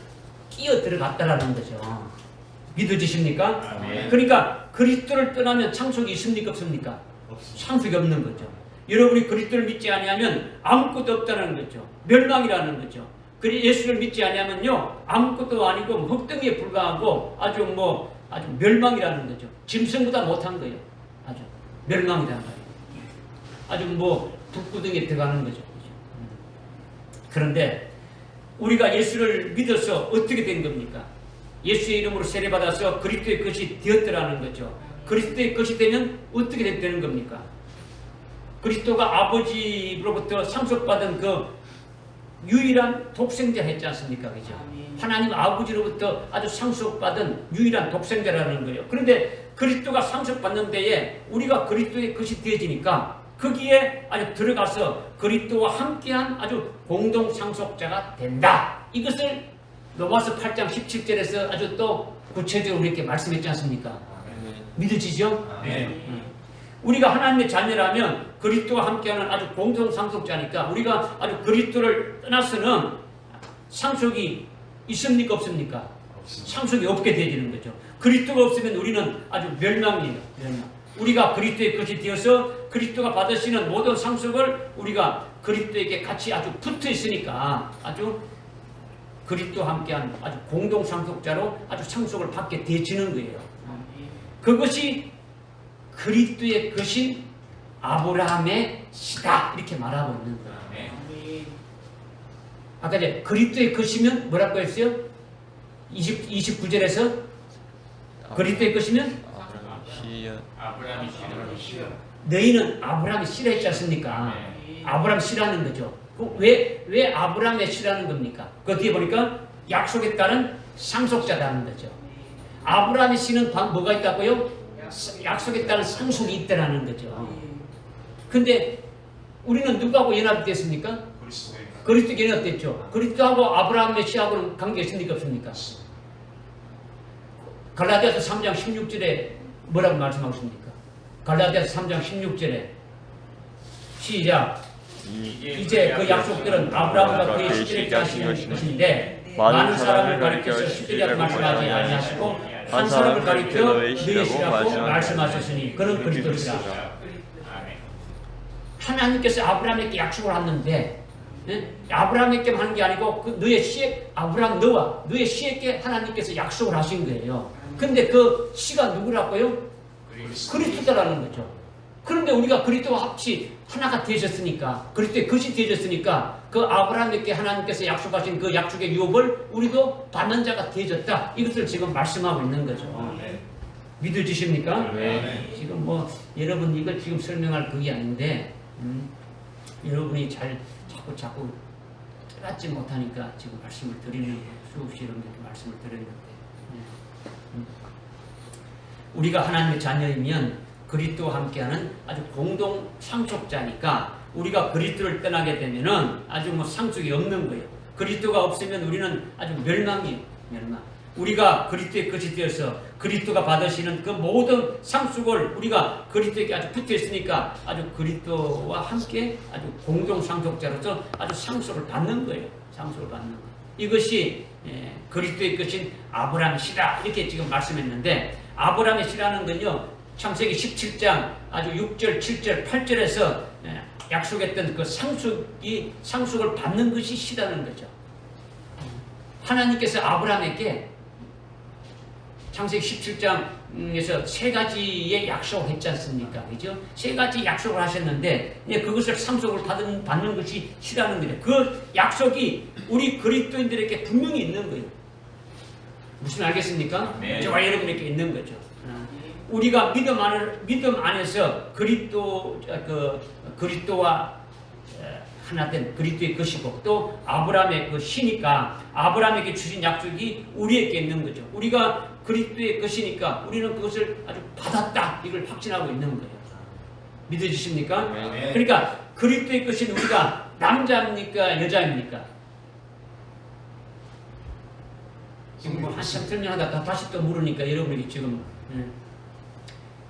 끼어 들어갔다라는 거죠. 믿어지십니까? 아멘. 그러니까 그리스도를 떠나면 상속이 있습니까? 없습니까? 상속이 없는 거죠. 여러분이 그리스도를 믿지 아니하면 아무것도 없다는 거죠. 멸망이라는 거죠. 그리고 예수를 믿지 아니하면요 아무것도 아니고 흙덩이에 불과하고 아주 멸망이라는 거죠. 짐승보다 못한 거예요. 아주 멸망이라는 거예요. 아주 북구덩이에 들어가는 거죠. 그런데 우리가 예수를 믿어서 어떻게 된 겁니까? 예수의 이름으로 세례받아서 그리스도의 것이 되었더라는 거죠. 그리스도의 것이 되면 어떻게 되는 겁니까? 그리스도가 아버지로부터 상속받은 그 유일한 독생자 했지 않습니까? 그죠? 하나님 아버지로부터 아주 상속받은 유일한 독생자라는 거예요. 그런데 그리스도가 상속받는 데에 우리가 그리스도의 것이 되어지니까 거기에 아주 들어가서 그리스도와 함께한 아주 공동 상속자가 된다. 이것을 로마서 8장 17절에서 아주 또 구체적으로 이렇게 말씀했지 않습니까? 믿으시죠? 우리가 하나님의 자녀라면 그리스도와 함께하는 아주 공동 상속자니까 우리가 아주 그리스도를 떠나서는 상속이 있습니까? 없습니까? 상속이 없게 되어지는 거죠. 그리스도가 없으면 우리는 아주 멸망이에요. 멸망. 우리가 그리스도의 것이 되어서 그리스도가 받으시는 모든 상속을 우리가 그리스도에게 같이 아주 붙어 있으니까 아주 그리스도와 함께한 아주 공동 상속자로 아주 상속을 받게 되어지는 거예요. 그것이 그리스도의 것인 아브라함의 시다 이렇게 말하고 있는 거예요. 아까 이제 그리스도의 것이면 뭐라고 했어요? 29절에서 그리스도의 것이면 아브라함이 싫어. 너희는 아브라함이 싫어했지 않습니까? 아브라함 싫어하는 거죠. 왜 아브라함이 싫어하는 겁니까? 그 뒤에 보니까 약속에 따른 상속자라는 거죠. 아브라함이 싫은 뭐가 있다고요? 약속에 따른 상속이 있다라는 거죠. 근데 우리는 누구하고 연합이 됐습니까? 그리스도 연합됐죠. 그리스도하고 아브라함의 씨하고는 관계가 있습니까? 없습니까? 갈라디아서 3장 16절에 뭐라고 말씀하고 있습니까? 갈라디아서 3장 16절에 시작. 이제 그 약속들은 아브라함과 그의 시대를 가시는 것인데 많은 사람을 가리켜서 시대라고 말씀하지 아니하시고 한 사람을 가리켜 너의 시라고 말씀하셨으니 그는 그리스도시라. 하나님께서 아브라함에게 약속을 하는데 아브라함에게 하는 게 아니고 그 너의 씨에 아브라함 너와 너의 씨에게 하나님께서 약속을 하신 거예요. 근데 그 씨가 누구라고요? 그리스도라는 거죠. 그런데 우리가 그리스도와 합치 하나가 되셨으니까 그리스도의 것이 되셨으니까 그 아브라함에게 하나님께서 약속하신 그 약속의 유업을 우리도 받는 자가 되어졌다. 이것을 지금 말씀하고 있는 거죠. 믿어지십니까? 지금 여러분 이걸 지금 설명할 그게 아닌데 여러분이 자꾸 깨닫지 못하니까 지금 말씀을 드리는 거예요. 수없이 여러분들께 말씀을 드리는 건데 우리가 하나님의 자녀이면 그리스도와 함께하는 아주 공동 상속자니까 우리가 그리스도를 떠나게 되면은 아주 상속이 없는 거예요. 그리스도가 없으면 우리는 아주 멸망이에요. 멸망. 우리가 그리스도의 것이 되어서 그리스도가 받으시는 그 모든 상속을 우리가 그리스도에게 아주 붙어 있으니까 아주 그리스도와 함께 아주 공동 상속자로서 아주 상속을 받는 거예요. 상속을 받는 거예요. 이것이 그리스도의 것인 아브라함의 씨다 이렇게 지금 말씀했는데 아브라함의 씨라는 건요 창세기 17장 아주 6절, 7절, 8절에서 약속했던 그 상속을 받는 것이 씨라는 거죠. 하나님께서 아브라함에게 창세기 17장에서 세 가지의 약속을 했지 않습니까? 그죠? 세 가지 약속을 하셨는데, 그것을 상속을 받는 것이 시라는 거예요. 그 약속이 우리 그리스도인들에게 분명히 있는 거예요. 무슨 알겠습니까? 저와 여러분에게 있는 거죠. 우리가 믿음 안에서 그리스도와 하나된 그리스도의 것이고, 또 아브라함의 그 시니까 아브라함에게 주신 약속이 우리에게 있는 거죠. 우리가 그리스도의 것이니까 우리는 그것을 아주 받았다, 이걸 확신하고 있는 거예요. 믿어지십니까? 그러니까 그리스도의 것인 우리가 남자입니까 여자입니까? 지금 뭐 한참 설명하다가 다시 또 물으니까 여러분이 지금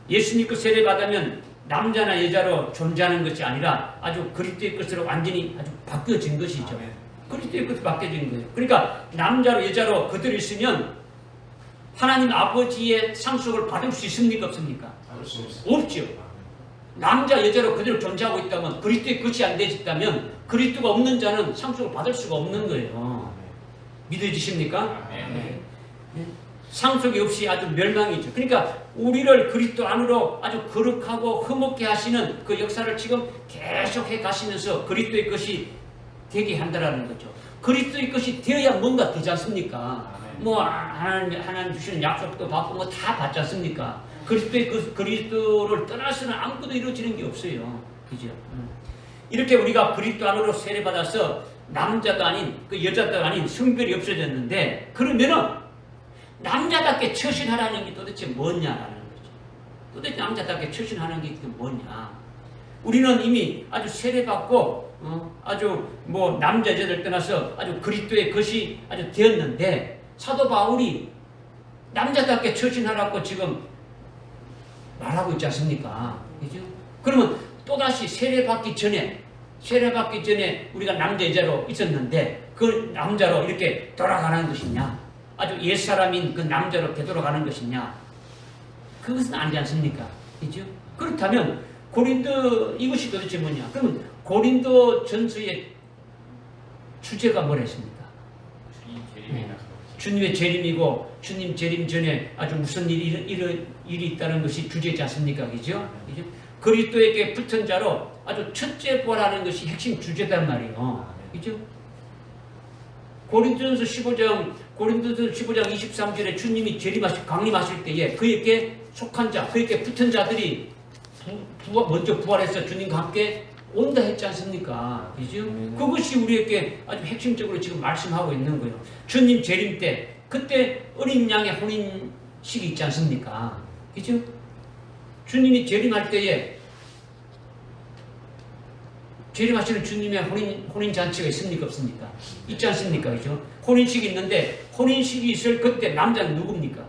예수 믿고 세례 받으면 남자나 여자로 존재하는 것이 아니라 아주 그리스도의 것으로 완전히 아주 바뀌어진 것이죠. 그리스도의 것으로 바뀌어진 거예요. 그러니까 남자로 여자로 그대로 있으면 하나님 아버지의 상속을 받을 수 있습니까? 없습니까? 없죠. 남자 여자로 그대로 존재하고 있다면, 그리스도의 것이 안 되었다면 그리스도가 없는 자는 상속을 받을 수가 없는 거예요. 믿어지십니까? 상속이 없이 아주 멸망이죠. 그러니까 우리를 그리스도 안으로 아주 거룩하고 흠없게 하시는 그 역사를 지금 계속해 가시면서 그리스도의 것이 되게 한다라는 거죠. 그리스도의 것이 되어야 뭔가 되지 않습니까? 뭐 하나님 주시는 약속도 받고 뭐 다 받지 않습니까? 그리스도를 떠나서는 아무것도 이루어지는 게 없어요. 그죠? 이렇게 우리가 그리스도 안으로 세례받아서 남자도 아닌 그 여자도 아닌 성별이 없어졌는데, 그러면은 남자답게 처신하라는 게 도대체 뭐냐라는 거죠. 도대체 남자답게 처신하는 게 뭐냐. 우리는 이미 아주 세례받고 아주 뭐 남자 여자를 떠나서 아주 그리스도의 것이 아주 되었는데, 사도 바울이 남자답게 처신하라고 지금 말하고 있지 않습니까? 그죠? 그러면 또다시 세례받기 전에 우리가 남자 여자로 있었는데 그 남자로 이렇게 돌아가는 것이냐, 아주 옛사람인 그 남자로 되돌아가는 것이냐, 그것은 아니지 않습니까? 그죠? 그렇다면 고린도 이것이 도대체 뭐냐? 그러면 고린도 전서의 주제가 뭐랬습니까? 주님의 재림이고, 주님 재림 전에 아주 무슨 일이 있다는 것이 주제지 않습니까? 그죠? 그죠? 그리스도에게 붙은 자로 아주 첫째 부활하는 것이 핵심 주제단 말이에요. 그죠? 고린도전서 15장 23절에 주님이 강림하실 때에 그에게 속한 자, 그에게 붙은 자들이 먼저 부활해서 주님과 함께 온다 했지 않습니까? 그죠? 그것이 우리에게 아주 핵심적으로 지금 말씀하고 있는 거예요. 주님 재림 때, 그때 어린 양의 혼인식이 있지 않습니까? 그죠? 주님이 재림할 때에 재림하시는 주님의 혼인잔치가 있습니까? 없습니까? 있지 않습니까? 그죠? 혼인식이 있는데, 혼인식이 있을 그때 남자는 누굽니까?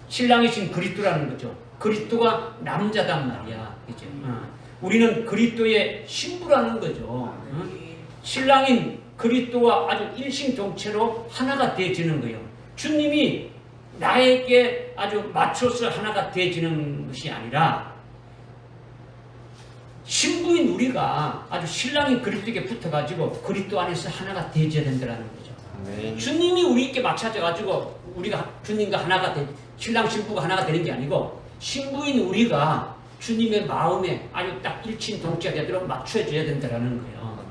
신랑이신 그리스도라는 거죠. 그리스도가 남자단 말이야. 그죠? 우리는 그리스도의 신부라는 거죠. 신랑인 그리스도와 아주 일심동체로 하나가 되어지는 거예요. 주님이 나에게 아주 맞춰서 하나가 되어지는 것이 아니라, 신부인 우리가 아주 신랑인 그리스도에게 붙어가지고 그리스도 안에서 하나가 되어져야 된다는 거죠. 주님이 우리에게 맞춰져가지고 우리가 주님과 하나가 신랑 신부가 하나가 되는 게 아니고, 신부인 우리가 주님의 마음에 아주 딱 일심동체가 되도록 맞춰져야 된다는 거예요.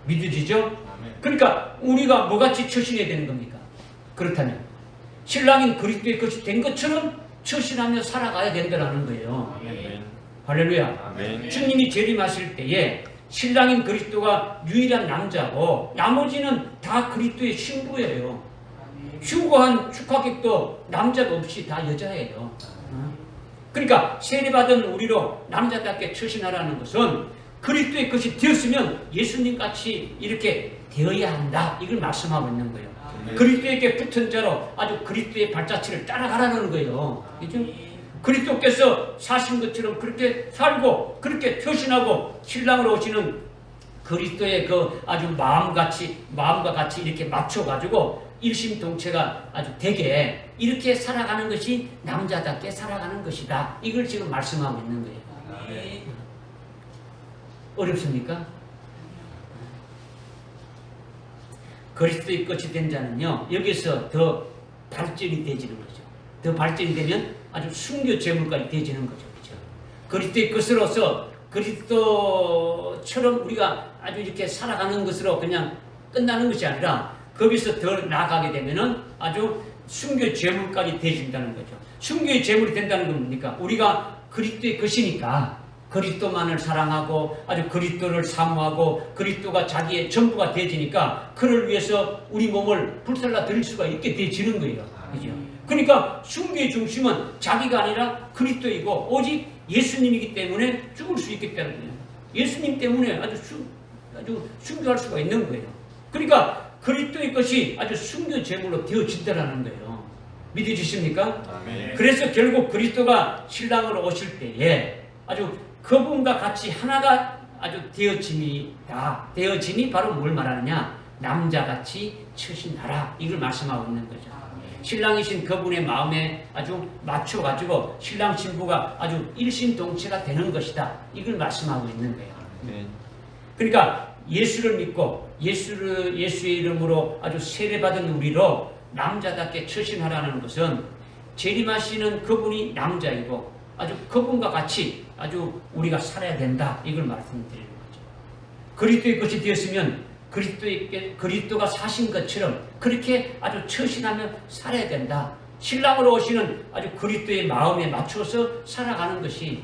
믿어지죠? 그러니까 우리가 뭐같이 처신해야 되는 겁니까? 그렇다면 신랑인 그리스도의 것이 된 것처럼 처신하며 살아가야 된다는 거예요. 할렐루야. 주님이 재림하실 때에 신랑인 그리스도가 유일한 남자고 나머지는 다 그리스도의 신부예요. 휴거한 축하객도 남자가 없이 다 여자예요. 그러니까 세례받은 우리로 남자답게 처신하라는 것은 그리스도의 것이 되었으면 예수님같이 이렇게 되어야 한다, 이걸 말씀하고 있는 거예요. 그리스도에게 붙은 자로 아주 그리스도의 발자취를 따라가라는 거예요. 그죠? 그리스도께서 사신 것처럼 그렇게 살고 그렇게 표신하고 신랑으로 오시는 그리스도의 그 아주 마음과 같이 이렇게 맞춰가지고 일심동체가 아주 되게 이렇게 살아가는 것이 남자답게 살아가는 것이다, 이걸 지금 말씀하고 있는 거예요. 어렵습니까? 그리스도의 끝이 된 자는요, 여기서 더 발전이 되지는 거죠. 더 발전이 되면 아주 순교 제물까지 되지는 거죠. 그렇죠? 그리스도의 끝으로서 그리스도처럼 우리가 아주 이렇게 살아가는 것으로 그냥 끝나는 것이 아니라 거기서 더 나아가게 되면은 아주 순교 제물까지 되어진다는 거죠. 순교의 제물이 된다는 건 뭡니까? 우리가 그리스도의 것이니까 그리스도만을 사랑하고 아주 그리스도를 사모하고 그리스도가 자기의 전부가 되어지니까 그를 위해서 우리 몸을 불살라 드릴 수가 있게 되어지는 거예요. 그죠? 그러니까 순교의 중심은 자기가 아니라 그리스도이고 오직 예수님이기 때문에 죽을 수 있겠다는 거예요. 예수님 때문에 아주 순교할 수가 있는 거예요. 그러니까 그리스도의 것이 아주 순교 제물로 되어진다는 거예요. 믿어지십니까? 아멘. 그래서 결국 그리스도가 신랑으로 오실 때에 아주 그분과 같이 하나가 아주 되어짐이 바로 뭘 말하느냐? 남자같이 처신하라. 이걸 말씀하고 있는 거죠. 신랑이신 그분의 마음에 아주 맞춰가지고 신랑 신부가 아주 일심동체가 되는 것이다. 이걸 말씀하고 있는 거예요. 네. 그러니까 예수를 믿고 예수의 이름으로 아주 세례받은 우리로 남자답게 처신하라는 것은 재림하시는 그분이 남자이고 아주 그분과 같이 아주 우리가 살아야 된다. 이걸 말씀드리는 거죠. 그리스도의 것이 되었으면 그리스도가 사신 것처럼 그렇게 아주 처신하며 살아야 된다. 신랑으로 오시는 아주 그리스도의 마음에 맞춰서 살아가는 것이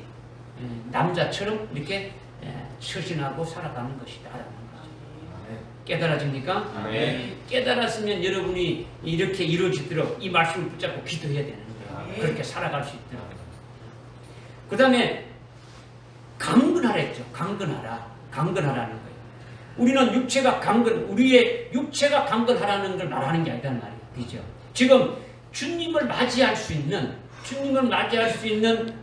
남자처럼 이렇게 처신하고 살아가는 것이다. 깨달아집니까? 네. 깨달았으면 여러분이 이렇게 이루어지도록 이 말씀을 붙잡고 기도해야 되는 거예요. 그렇게 살아갈 수 있도록. 그 다음에 강건하라 했죠. 강건하라는 거예요. 우리는 우리의 육체가 강건하라는 걸 말하는 게 아니란 말이에요. 그죠? 지금 주님을 맞이할 수 있는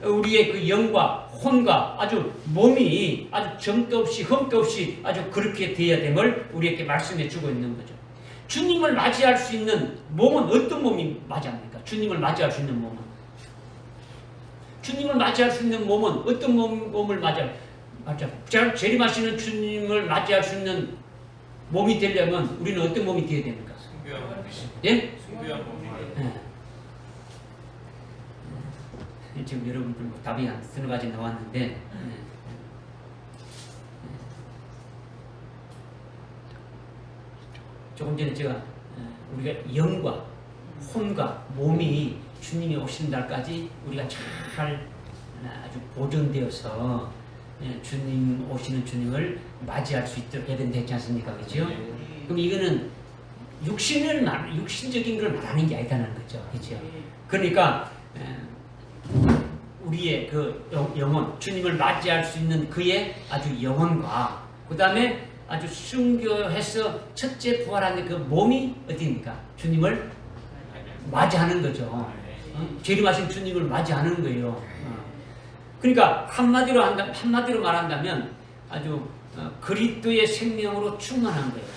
우리의 그 영과 혼과 아주 몸이 아주 점도 없이 흠도 없이 아주 그렇게 되어야 됨을 우리에게 말씀해 주고 있는 거죠. 주님을 맞이할 수 있는 몸은 어떤 몸이 맞이합니까? 주님을 맞이할 수 있는 몸은 어떤 몸을 재림하시는 주님을 맞이할 수 있는 몸이 되려면 우리는 어떤 몸이 되어야 됩니까? 예? 지금 여러분들 답이 한 서너 가지 나왔는데 조금 전에 제가 우리가 영과 혼과 몸이 주님이 오시는 날까지 우리가 잘 아주 보존되어서 주님 오시는 주님을 맞이할 수 있도록 해야 된다 했지 않습니까? 그죠? 그럼 이거는 육신적인 걸 말하는 게 아니다는 거죠. 그죠? 그러니까 우리의 그 영혼, 주님을 맞이할 수 있는 그의 아주 영혼과 그 다음에 아주 순교해서 첫째 부활하는 그 몸이 어디입니까? 주님을 맞이하는 거죠. 재림하신 주님을 맞이하는 거예요. 그러니까 한마디로 말한다면 아주 그리스도의 생명으로 충만한 거예요.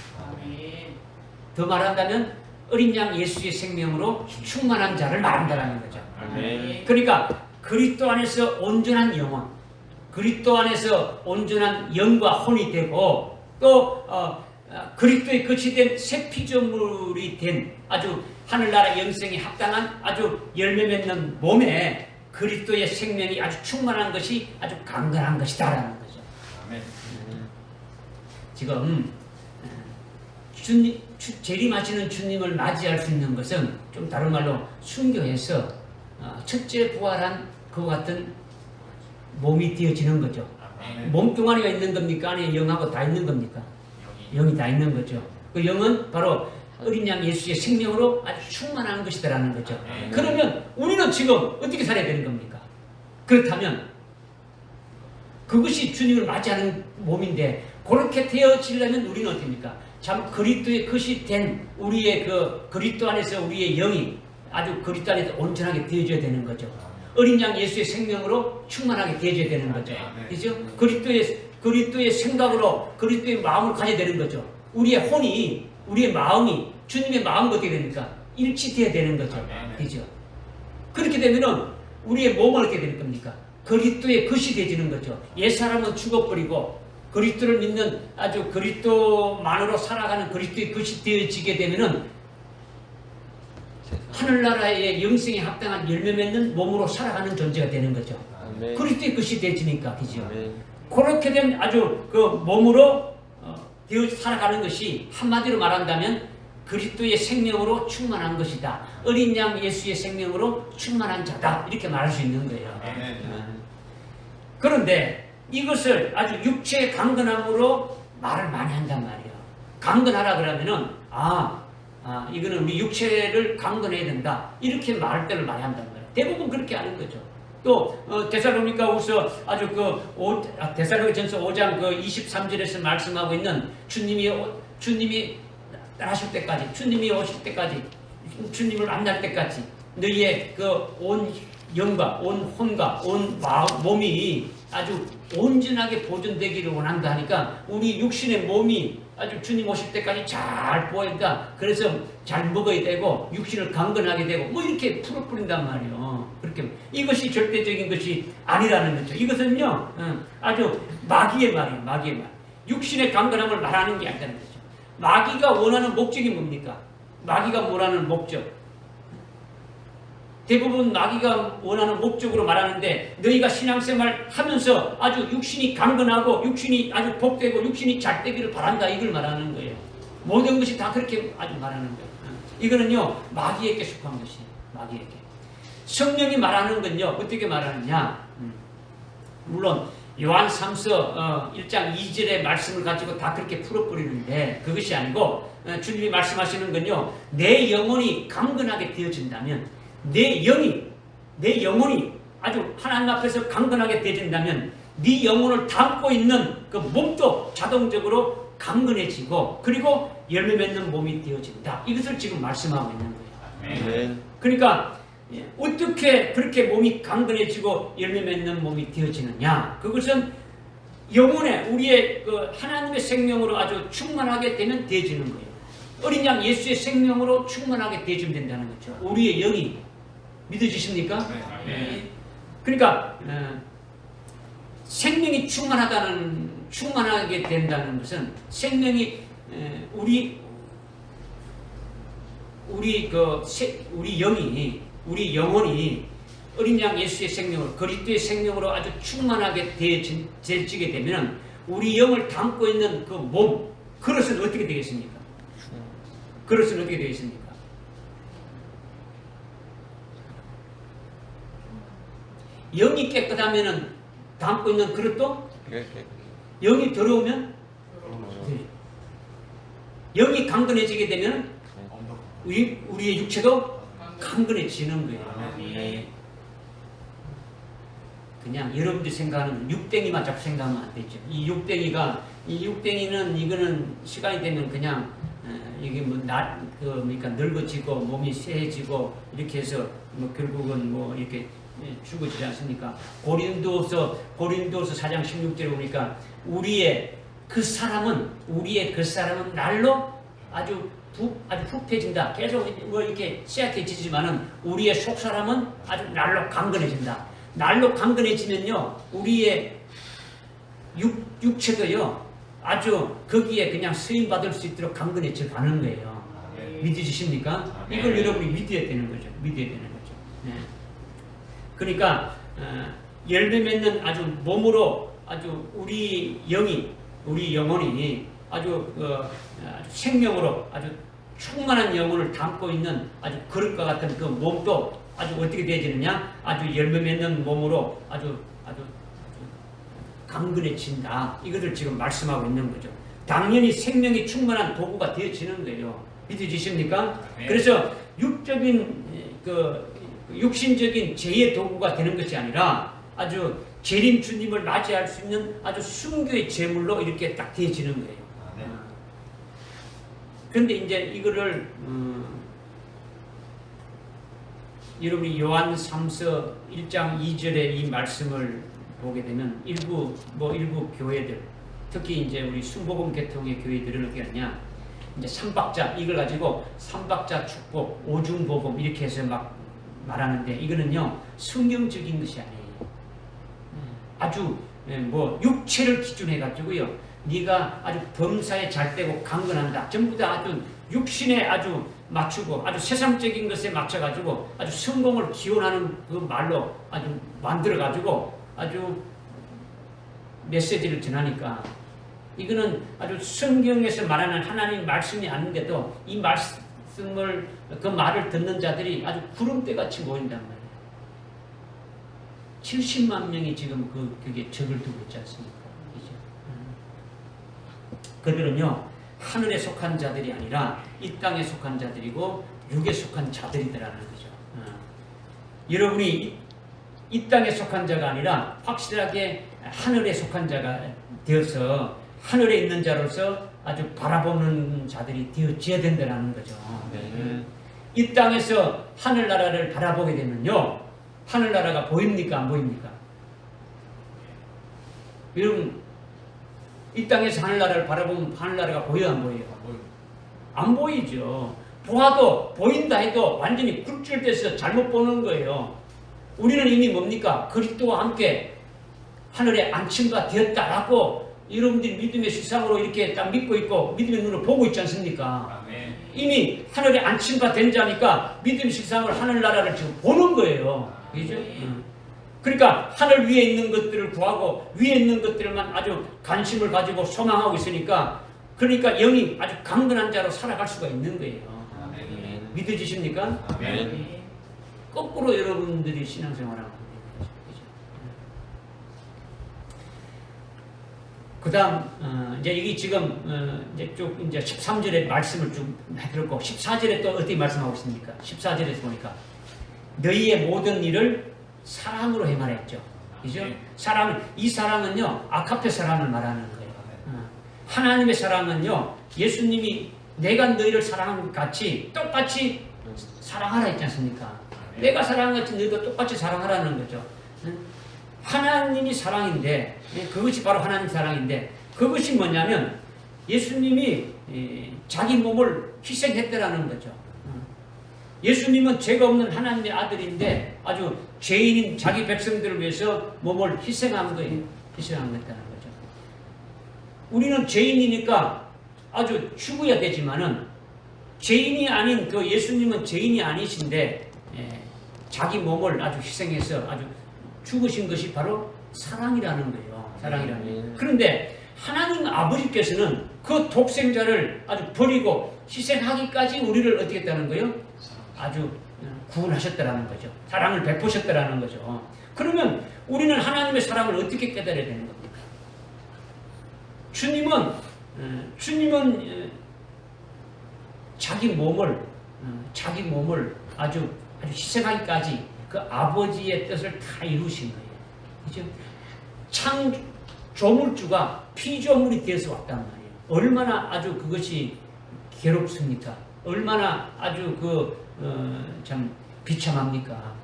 더 말한다면 어린 양 예수의 생명으로 충만한 자를 말한다는 거죠. 그러니까 그리스도 안에서 온전한 영혼, 그리스도 안에서 온전한 영과 혼이 되고 또 그리스도의 끝이 된 새 피조물이 된 아주 하늘나라 영생에 합당한 아주 열매 맺는 몸에 그리스도의 생명이 아주 충만한 것이 아주 강건한 것이다라는 거죠. 지금 재림하시는 주님을 맞이할 수 있는 것은 좀 다른 말로 순교해서 첫째 부활한 그와 같은 몸이 되어지는 거죠. 몸뚱아리가 있는 겁니까? 아니 영하고 다 있는 겁니까? 영이 다 있는 거죠. 그 영은 바로 어린 양 예수의 생명으로 아주 충만한 것이다라는 거죠. 그러면 우리는 지금 어떻게 살아야 되는 겁니까? 그렇다면 그것이 주님을 맞이하는 몸인데 그렇게 되어지려면 우리는 어떻습니까? 참 그리스도의 것이 된 우리의 그 그리스도 안에서 우리의 영이 아주 그리스도 안에서 온전하게 되어져야 되는 거죠. 어린 양 예수의 생명으로 충만하게 되어져야 되는 거죠. 그렇죠? 그리스도의 생각으로 그리스도의 마음을 가져야 되는 거죠. 우리의 혼이 우리의 마음이 주님의 마음과 어떻게 됩니까? 일치되어야 되는 거죠. 그렇죠? 그렇게 되면은 우리의 몸은 어떻게 되는 겁니까? 그리스도의 것이 되어지는 거죠. 옛사람은 죽어버리고 그리스도를 믿는 아주 그리스도만으로 살아가는 그리스도의 것이 되어지게 되면은 하늘나라의 영생에 합당한 열매 맺는 몸으로 살아가는 존재가 되는 거죠. 아멘. 그리스도의 것이 되어지니까, 그죠? 아멘. 그렇게 된 아주 그 몸으로 되어 살아가는 것이 한마디로 말한다면 그리스도의 생명으로 충만한 것이다. 어린 양 예수의 생명으로 충만한 자다. 이렇게 말할 수 있는 거예요. 그런데 이것을 아주 육체의 강건함으로 말을 많이 한단 말이에요. 강건하라 그러면은 이거는 우리 육체를 강건해야 된다. 이렇게 말할 때를 많이 한단 말이에요. 대부분 그렇게 하는 거죠. 또 데살로니가후서 아주 데살로니가전서 5장 23절에서 말씀하고 있는 주님이 하실 때까지, 주님이 오실 때까지, 주님을 만날 때까지 너희의 온 영과 온 혼과 온 몸이 아주 온전하게 보존되기를 원한다 하니까 우리 육신의 몸이 아주 주님 오실 때까지 잘 보인다. 그래서 잘 먹어야 되고 육신을 강건하게 되고 뭐 이렇게 풀어뿌린단 말이에요. 그렇게 이것이 절대적인 것이 아니라는 거죠. 이것은요 아주 마귀의 말이에요. 마귀의 말. 육신의 강건함을 말하는 게 아니라는 거죠. 마귀가 원하는 목적이 뭡니까? 마귀가 원하는 목적. 대부분 마귀가 원하는 목적으로 말하는데 너희가 신앙생활 하면서 아주 육신이 강건하고 육신이 아주 복되고 육신이 잘 되기를 바란다 이걸 말하는 거예요. 모든 것이 다 그렇게 아주 말하는 거예요. 이거는요 마귀에게 속한 것이에요. 마귀에게. 성령이 말하는 건요 어떻게 말하느냐. 물론 요한 3서 1장 2절의 말씀을 가지고 다 그렇게 풀어버리는데 그것이 아니고 주님이 말씀하시는 건요 내 영혼이 강건하게 되어진다면 내 영혼이 아주 하나님 앞에서 강건하게 되어진다면 네 영혼을 담고 있는 그 몸도 자동적으로 강건해지고 그리고 열매 맺는 몸이 되어진다. 이것을 지금 말씀하고 있는 거예요. 아멘. 그러니까 어떻게 그렇게 몸이 강건해지고 열매 맺는 몸이 되어지느냐? 그것은 영혼에 우리의 하나님의 생명으로 아주 충만하게 되면 되어지는 거예요. 어린 양 예수의 생명으로 충만하게 되어지면 된다는 거죠. 우리의 영이 믿어지십니까? 네. 그러니까 생명이 충만하게 된다는 것은 생명이 우리 영혼이 어린 양 예수의 생명으로 그리스도의 생명으로 아주 충만하게 되어지게 되면 우리 영을 담고 있는 그 몸 그릇은 어떻게 되겠습니까? 그릇은 어떻게 되겠습니까? 영이 깨끗하면 담고 있는 그릇도 영이 더러우면 영이 강건해지게 되면 우리의 육체도 강건해지는 거예요. 그냥 여러분들이 생각하는 육땡이만 자꾸 생각하면 안 되죠. 이 육땡이는 이거는 시간이 되면 그냥 이게 그러니까 늙어지고 몸이 쇠해지고 이렇게 해서 결국은 이렇게 죽어지지 않습니까? 고린도서 4장 16절에 보니까 우리의 그 사람은 날로 아주 부패진다. 계속 이렇게 쇠약해지지만은 우리의 속 사람은 아주 날로 강건해진다. 날로 강건해지면요, 우리의 육체도요, 아주 거기에 그냥 쓰임 받을 수 있도록 강건해져 가는 거예요. 믿으십니까? 이걸 여러분이 믿어야 되는 거죠. 네. 그러니까 열매 맺는 아주 몸으로 아주 우리 영혼이 아주 생명으로 아주 충만한 영혼을 담고 있는 아주 그릇과 같은 그 몸도 아주 어떻게 되어지느냐? 아주 열매 맺는 몸으로 아주 강건해진다. 이것을 지금 말씀하고 있는 거죠. 당연히 생명이 충만한 도구가 되어지는 거예요. 믿어지십니까? 그래서 육신적인 죄의 도구가 되는 것이 아니라 아주 재림 주님을 맞이할 수 있는 아주 순교의 제물로 이렇게 딱 되어지는 거예요. 그런데 이제 이거를 여러분이 요한 3서 1장 2절의 이 말씀을 보게 되면 일부 교회들, 특히 이제 우리 순복음 계통의 교회들은 어떻게 하냐, 이제 삼박자 이걸 가지고 삼박자 축복, 오중복음 이렇게 해서 막 말하는데 이거는요 성경적인 것이 아니에요. 아주 육체를 기준해 가지고요 네가 아주 범사에 잘되고 강건한다. 전부 다 아주 육신에 아주 맞추고 아주 세상적인 것에 맞춰가지고 아주 성공을 기원하는 그 말로 아주 만들어가지고 아주 메시지를 전하니까 이거는 아주 성경에서 말하는 하나님 말씀이 아닌데도 이 말씀을 그 말을 듣는 자들이 아주 구름대같이 모인단 말이에요. 70만 명이 지금 그게 적을 두고 있지 않습니까? 그죠? 그들은요 하늘에 속한 자들이 아니라 이 땅에 속한 자들이고 육에 속한 자들이더라는 거죠. 여러분이 이 땅에 속한 자가 아니라 확실하게 하늘에 속한 자가 되어서 하늘에 있는 자로서 아주 바라보는 자들이 되어져야 된다는 거죠. 이 땅에서 하늘나라를 바라보게 되면요 하늘나라가 보입니까 안 보입니까? 여러분 이 땅에서 하늘나라를 바라보면 하늘나라가 보여 안 보여요? 안 보이죠. 보아도 보인다 해도 완전히 굴절돼서 잘못 보는 거예요. 우리는 이미 뭡니까? 그리스도와 함께 하늘에 안침바 되었다라고 여러분들이 믿음의 실상으로 이렇게 딱 믿고 있고 믿음의 눈으로 보고 있지 않습니까? 이미 하늘에 안침바 된 자니까 믿음의 실상으로 하늘나라를 지금 보는 거예요. 그죠? 그러니까 하늘 위에 있는 것들을 구하고 위에 있는 것들만 아주 관심을 가지고 소망하고 있으니까 그러니까 영이 아주 강건한 자로 살아갈 수가 있는 거예요. 믿어지십니까? 거꾸로 여러분들이 신앙생활하는 거예요. 그 다음, 이제 이게 지금, 이제 쭉, 이제 13절의 말씀을 좀 해드렸고, 14절에 또 어떻게 말씀하고 있습니까? 14절에서 보니까, 너희의 모든 일을 사랑으로 행하라 했죠. 그죠? 사랑, 이 사랑은요, 아카페 사랑을 말하는 거예요. 하나님의 사랑은요, 예수님이 내가 너희를 사랑한 것 같이 똑같이 사랑하라 했지 않습니까? 내가 사랑한 것 같이 너희도 똑같이 사랑하라는 거죠. 하나님이 사랑인데 그것이 바로 하나님 사랑인데 그것이 뭐냐면 예수님이 자기 몸을 희생했다라는 거죠. 예수님은 죄가 없는 하나님의 아들인데 아주 죄인인 자기 백성들을 위해서 몸을 희생한 거예요. 희생한 거다는 거죠. 우리는 죄인이니까 아주 죽어야 되지만은 죄인이 아닌 그 예수님은 죄인이 아니신데 자기 몸을 아주 희생해서 아주 죽으신 것이 바로 사랑이라는 거예요. 사랑이라는 거예요. 그런데 하나님 아버지께서는 그 독생자를 아주 버리고 희생하기까지 우리를 어떻게 했다는 거예요? 아주 구원하셨다라는 거죠. 사랑을 베푸셨다라는 거죠. 그러면 우리는 하나님의 사랑을 어떻게 깨달아야 되는 겁니까? 주님은 자기 몸을 아주 희생하기까지 그 아버지의 뜻을 다 이루신 거예요. 그죠? 조물주가 피조물이 되어서 왔단 말이에요. 얼마나 아주 그것이 괴롭습니까? 얼마나 아주 참 비참합니까?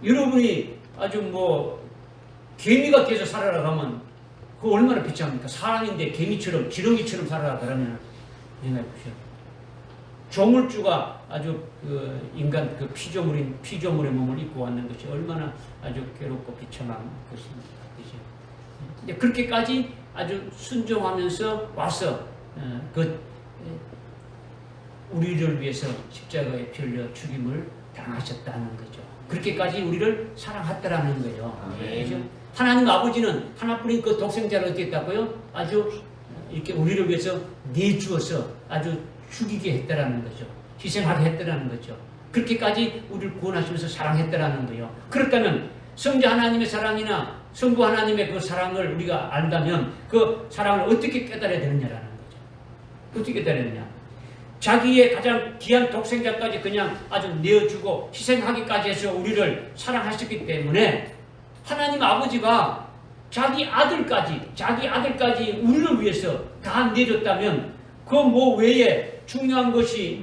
여러분이 아주 개미가 돼서 살아가면 그거 얼마나 비참합니까? 사람인데 개미처럼 지렁이처럼 살아가 그러면 생각해보세요. 조물주가 아주 인간 피조물의 몸을 입고 왔는 것이 얼마나 아주 괴롭고 비참한 것입니다. 그죠? 근데 그렇게까지 아주 순종하면서 와서 우리를 위해서 십자가에 피흘려 죽임을 당하셨다는 거죠. 그렇게까지 우리를 사랑했다라는 거예요. 그죠? 하나님 아버지는 하나뿐인 그 독생자를 어떻게 했다고요? 아주 이렇게 우리를 위해서 내주어서 아주 죽이게 했다라는 거죠. 희생하게 했다라는 거죠. 그렇게까지 우리를 구원하시면서 사랑했다라는 거예요. 그렇다면 성자 하나님의 사랑이나 성부 하나님의 그 사랑을 우리가 안다면 그 사랑을 어떻게 깨달아야 되느냐라는 거죠. 어떻게 깨달았느냐? 자기의 가장 귀한 독생자까지 그냥 아주 내어주고 희생하기까지 해서 우리를 사랑하셨기 때문에 하나님 아버지가 자기 아들까지 우리를 위해서 다 내줬다면 그 외에 중요한 것이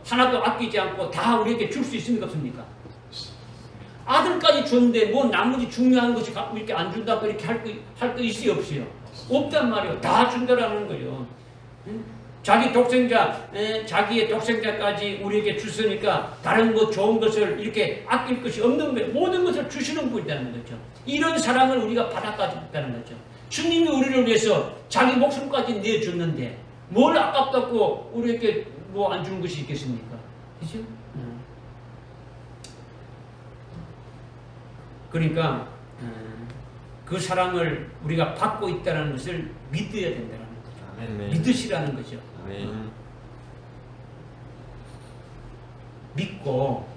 하나도 아끼지 않고 다 우리에게 줄 수 있습니까? 없습니까? 아들까지 줬는데 나머지 중요한 것이 이렇게 안 준다고 이렇게 할 거 있어요? 없어요? 없단 말이에요. 다 준다라는 거예요. 자기 독생자, 자기의 독생자까지 우리에게 주시니까 다른 좋은 것을 이렇게 아낄 것이 없는 거예요. 모든 것을 주시는 분이라는 거죠. 이런 사랑을 우리가 받아가지고 있다는 거죠. 주님이 우리를 위해서 자기 목숨까지 내줬는데 뭘 아깝다고 우리에게 뭐 안 주는 것이 있겠습니까? 그죠? 그러니까 그 사랑을 우리가 받고 있다는 것을 믿어야 된다는 거죠. 아멘. 믿으시라는 거죠. 아멘. 믿고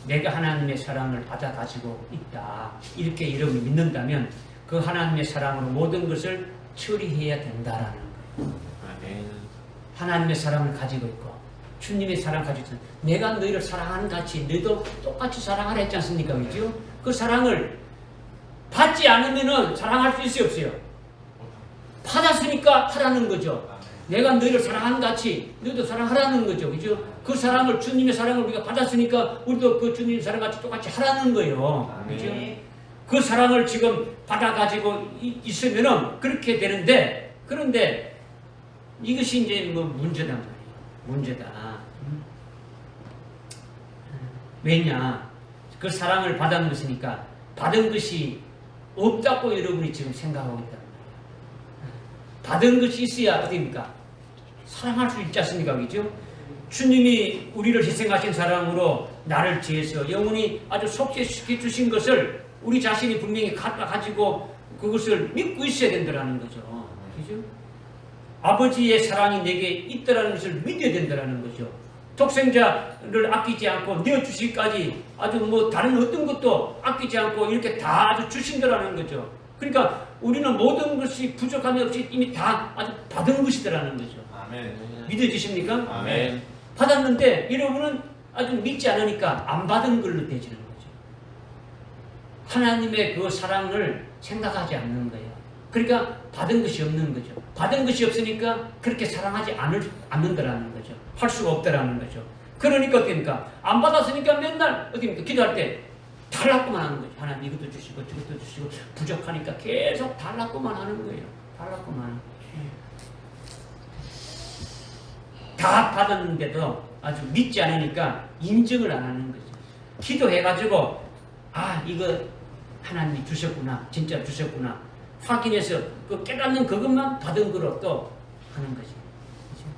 내가 하나님의 사랑을 받아 가지고 있다. 이렇게 여러분이 믿는다면 그 하나님의 사랑으로 모든 것을 처리해야 된다라는 거예요. 아멘. 하나님의 사랑을 가지고 있고 주님의 사랑 가지고 있어. 내가 너희를 사랑하는 같이 너희도 똑같이 사랑하라 했지 않습니까? 그죠? 그 사랑을 받지 않으면은 사랑할 수 있어요, 없어요? 받았으니까 하라는 거죠. 내가 너희를 사랑하는 같이 너희도 사랑하라는 거죠. 그죠? 그 사랑을 주님의 사랑을 우리가 받았으니까 우리도 그 주님의 사랑 같이 똑같이 하라는 거예요. 그죠? 그 사랑을 지금 받아가지고 있으면은 그렇게 되는데 그런데 이것이 이제 뭐 문제단 말이에요. 문제다. 왜냐? 그 사랑을 받은 것이니까 받은 것이 없다고 여러분이 지금 생각하고 있단 말이에요. 받은 것이 있어야 어디입니까? 사랑할 수 있지 않습니까? 그죠? 주님이 우리를 희생하신 사랑으로 나를 지어서 영원히 아주 속죄시켜 주신 것을 우리 자신이 분명히 가지고 그것을 믿고 있어야 된다는 거죠. 그죠? 아버지의 사랑이 내게 있다는 것을 믿어야 된다는 거죠. 독생자를 아끼지 않고 내어주시기까지 아주 뭐 다른 어떤 것도 아끼지 않고 이렇게 다 아주 주신다라는 거죠. 그러니까 우리는 모든 것이 부족함이 없이 이미 다 아주 받은 것이더라는 거죠. 아멘. 믿어지십니까? 아멘. 받았는데 여러분은 아주 믿지 않으니까 안 받은 걸로 되지는 거죠. 하나님의 그 사랑을 생각하지 않는 거예요. 그러니까 받은 것이 없는 거죠. 받은 것이 없으니까 그렇게 사랑하지 않는다라는 거죠. 할 수가 없다라는 거죠. 그러니까 어떻습니까? 안 받았으니까 맨날 어떻습니까? 기도할 때 달라고만 하는 거죠. 하나님 이것도 주시고 저것도 주시고 부족하니까 계속 달라고만 하는 거예요. 달라고만 하는 거예요. 다 받았는데도 아주 믿지 않으니까 인정을 안 하는 거죠. 기도해가지고 아 이거 하나님이 주셨구나. 진짜 주셨구나. 확인해서 그 깨닫는 그것만 받은 거로 또 하는 거죠. 그렇죠?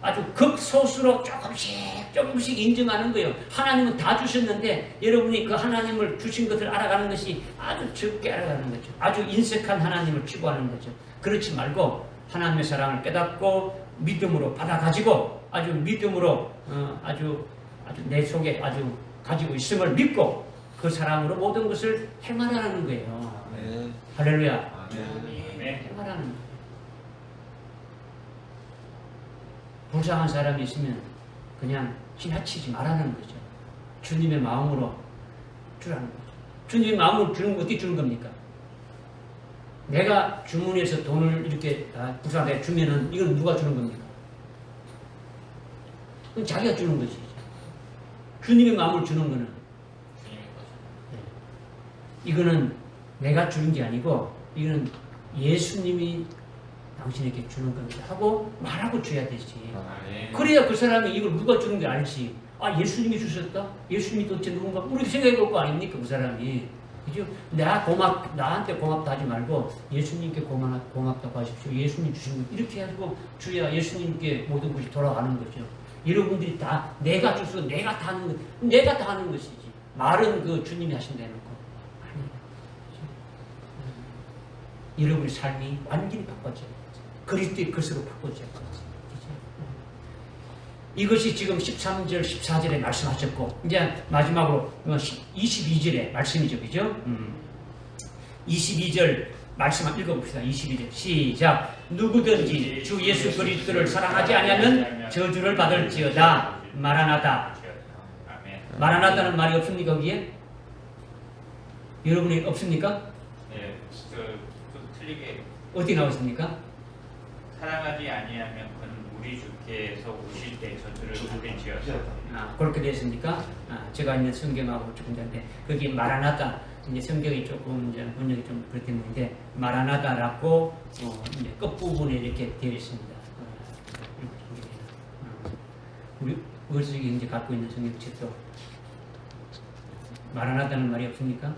아주 극소수로 조금씩 인정하는 거예요. 하나님은 다 주셨는데 여러분이 그 하나님을 주신 것을 알아가는 것이 아주 적게 알아가는 거죠. 아주 인색한 하나님을 추구하는 거죠. 그렇지 말고 하나님의 사랑을 깨닫고 믿음으로 받아가지고 아주 믿음으로 아주 내 속에 아주 가지고 있음을 믿고 그 사랑으로 모든 것을 행하라는 거예요. 아멘. 할렐루야. 아멘. 행하라는 거예요. 불쌍한 사람이 있으면 그냥 지나치지 말라는 거죠. 주님의 마음으로 주라는 거죠. 주님의 마음으로 주는 거 어떻게 주는 겁니까? 내가 주문해서 돈을 이렇게 불쌍하게 주면은 이건 누가 주는 겁니까? 그건 자기가 주는 것이죠. 주님의 마음을 주는 거는 이거는 내가 주는 게 아니고 이거는 예수님이 당신에게 주는 겁니다 하고 말하고 줘야 되지. 그래야 그 사람이 이걸 누가 주는 게 알지. 아 예수님이 주셨다? 예수님이 도대체 누군가? 우리가 생각해 볼 거 아닙니까 그 사람이. 그죠? 나한테 고맙다 하지 말고 예수님께 고맙다고 하십시오. 예수님 주신 거 이렇게 해가지고 주야 예수님께 모든 것이 돌아가는 거죠. 여러분들이 다 내가 주서 내가 다 하는 것, 내가 다 하는 것이지. 말은 그 주님이 하신다 해놓고 아니. 여러분의 삶이 완전히 바꿔져야 돼. 그리스도의 것으로 바꿔져야 돼. 이것이 지금 13절, 14절에 말씀하셨고 이제 마지막으로 22절의 말씀이죠. 그죠? 22절 말씀 읽어봅시다. 22절 시작. 누구든지 주 예수 그리스도를 사랑하지 아니하면 저주를 받을지어다. 마라나다. 마라나다는 말이 없습니까? 거기에? 여러분이 없습니까? 네, 틀리게 어디 나왔습니까? 사랑하지 아니하면 그는 우리 주께서 오실 때 저주를 받을지어다. 그렇게 됐습니까? 제가 있는 성경하고 조금 다른데 거기 마라나다 이제 성경이 조금 이제 번역이 좀 그렇게 있는데 마라나다라고 이제 끝 부분에 이렇게 되어 있습니다. 우리 의식이 이제 갖고 있는 성경책도 마라나다는 말이 없습니까?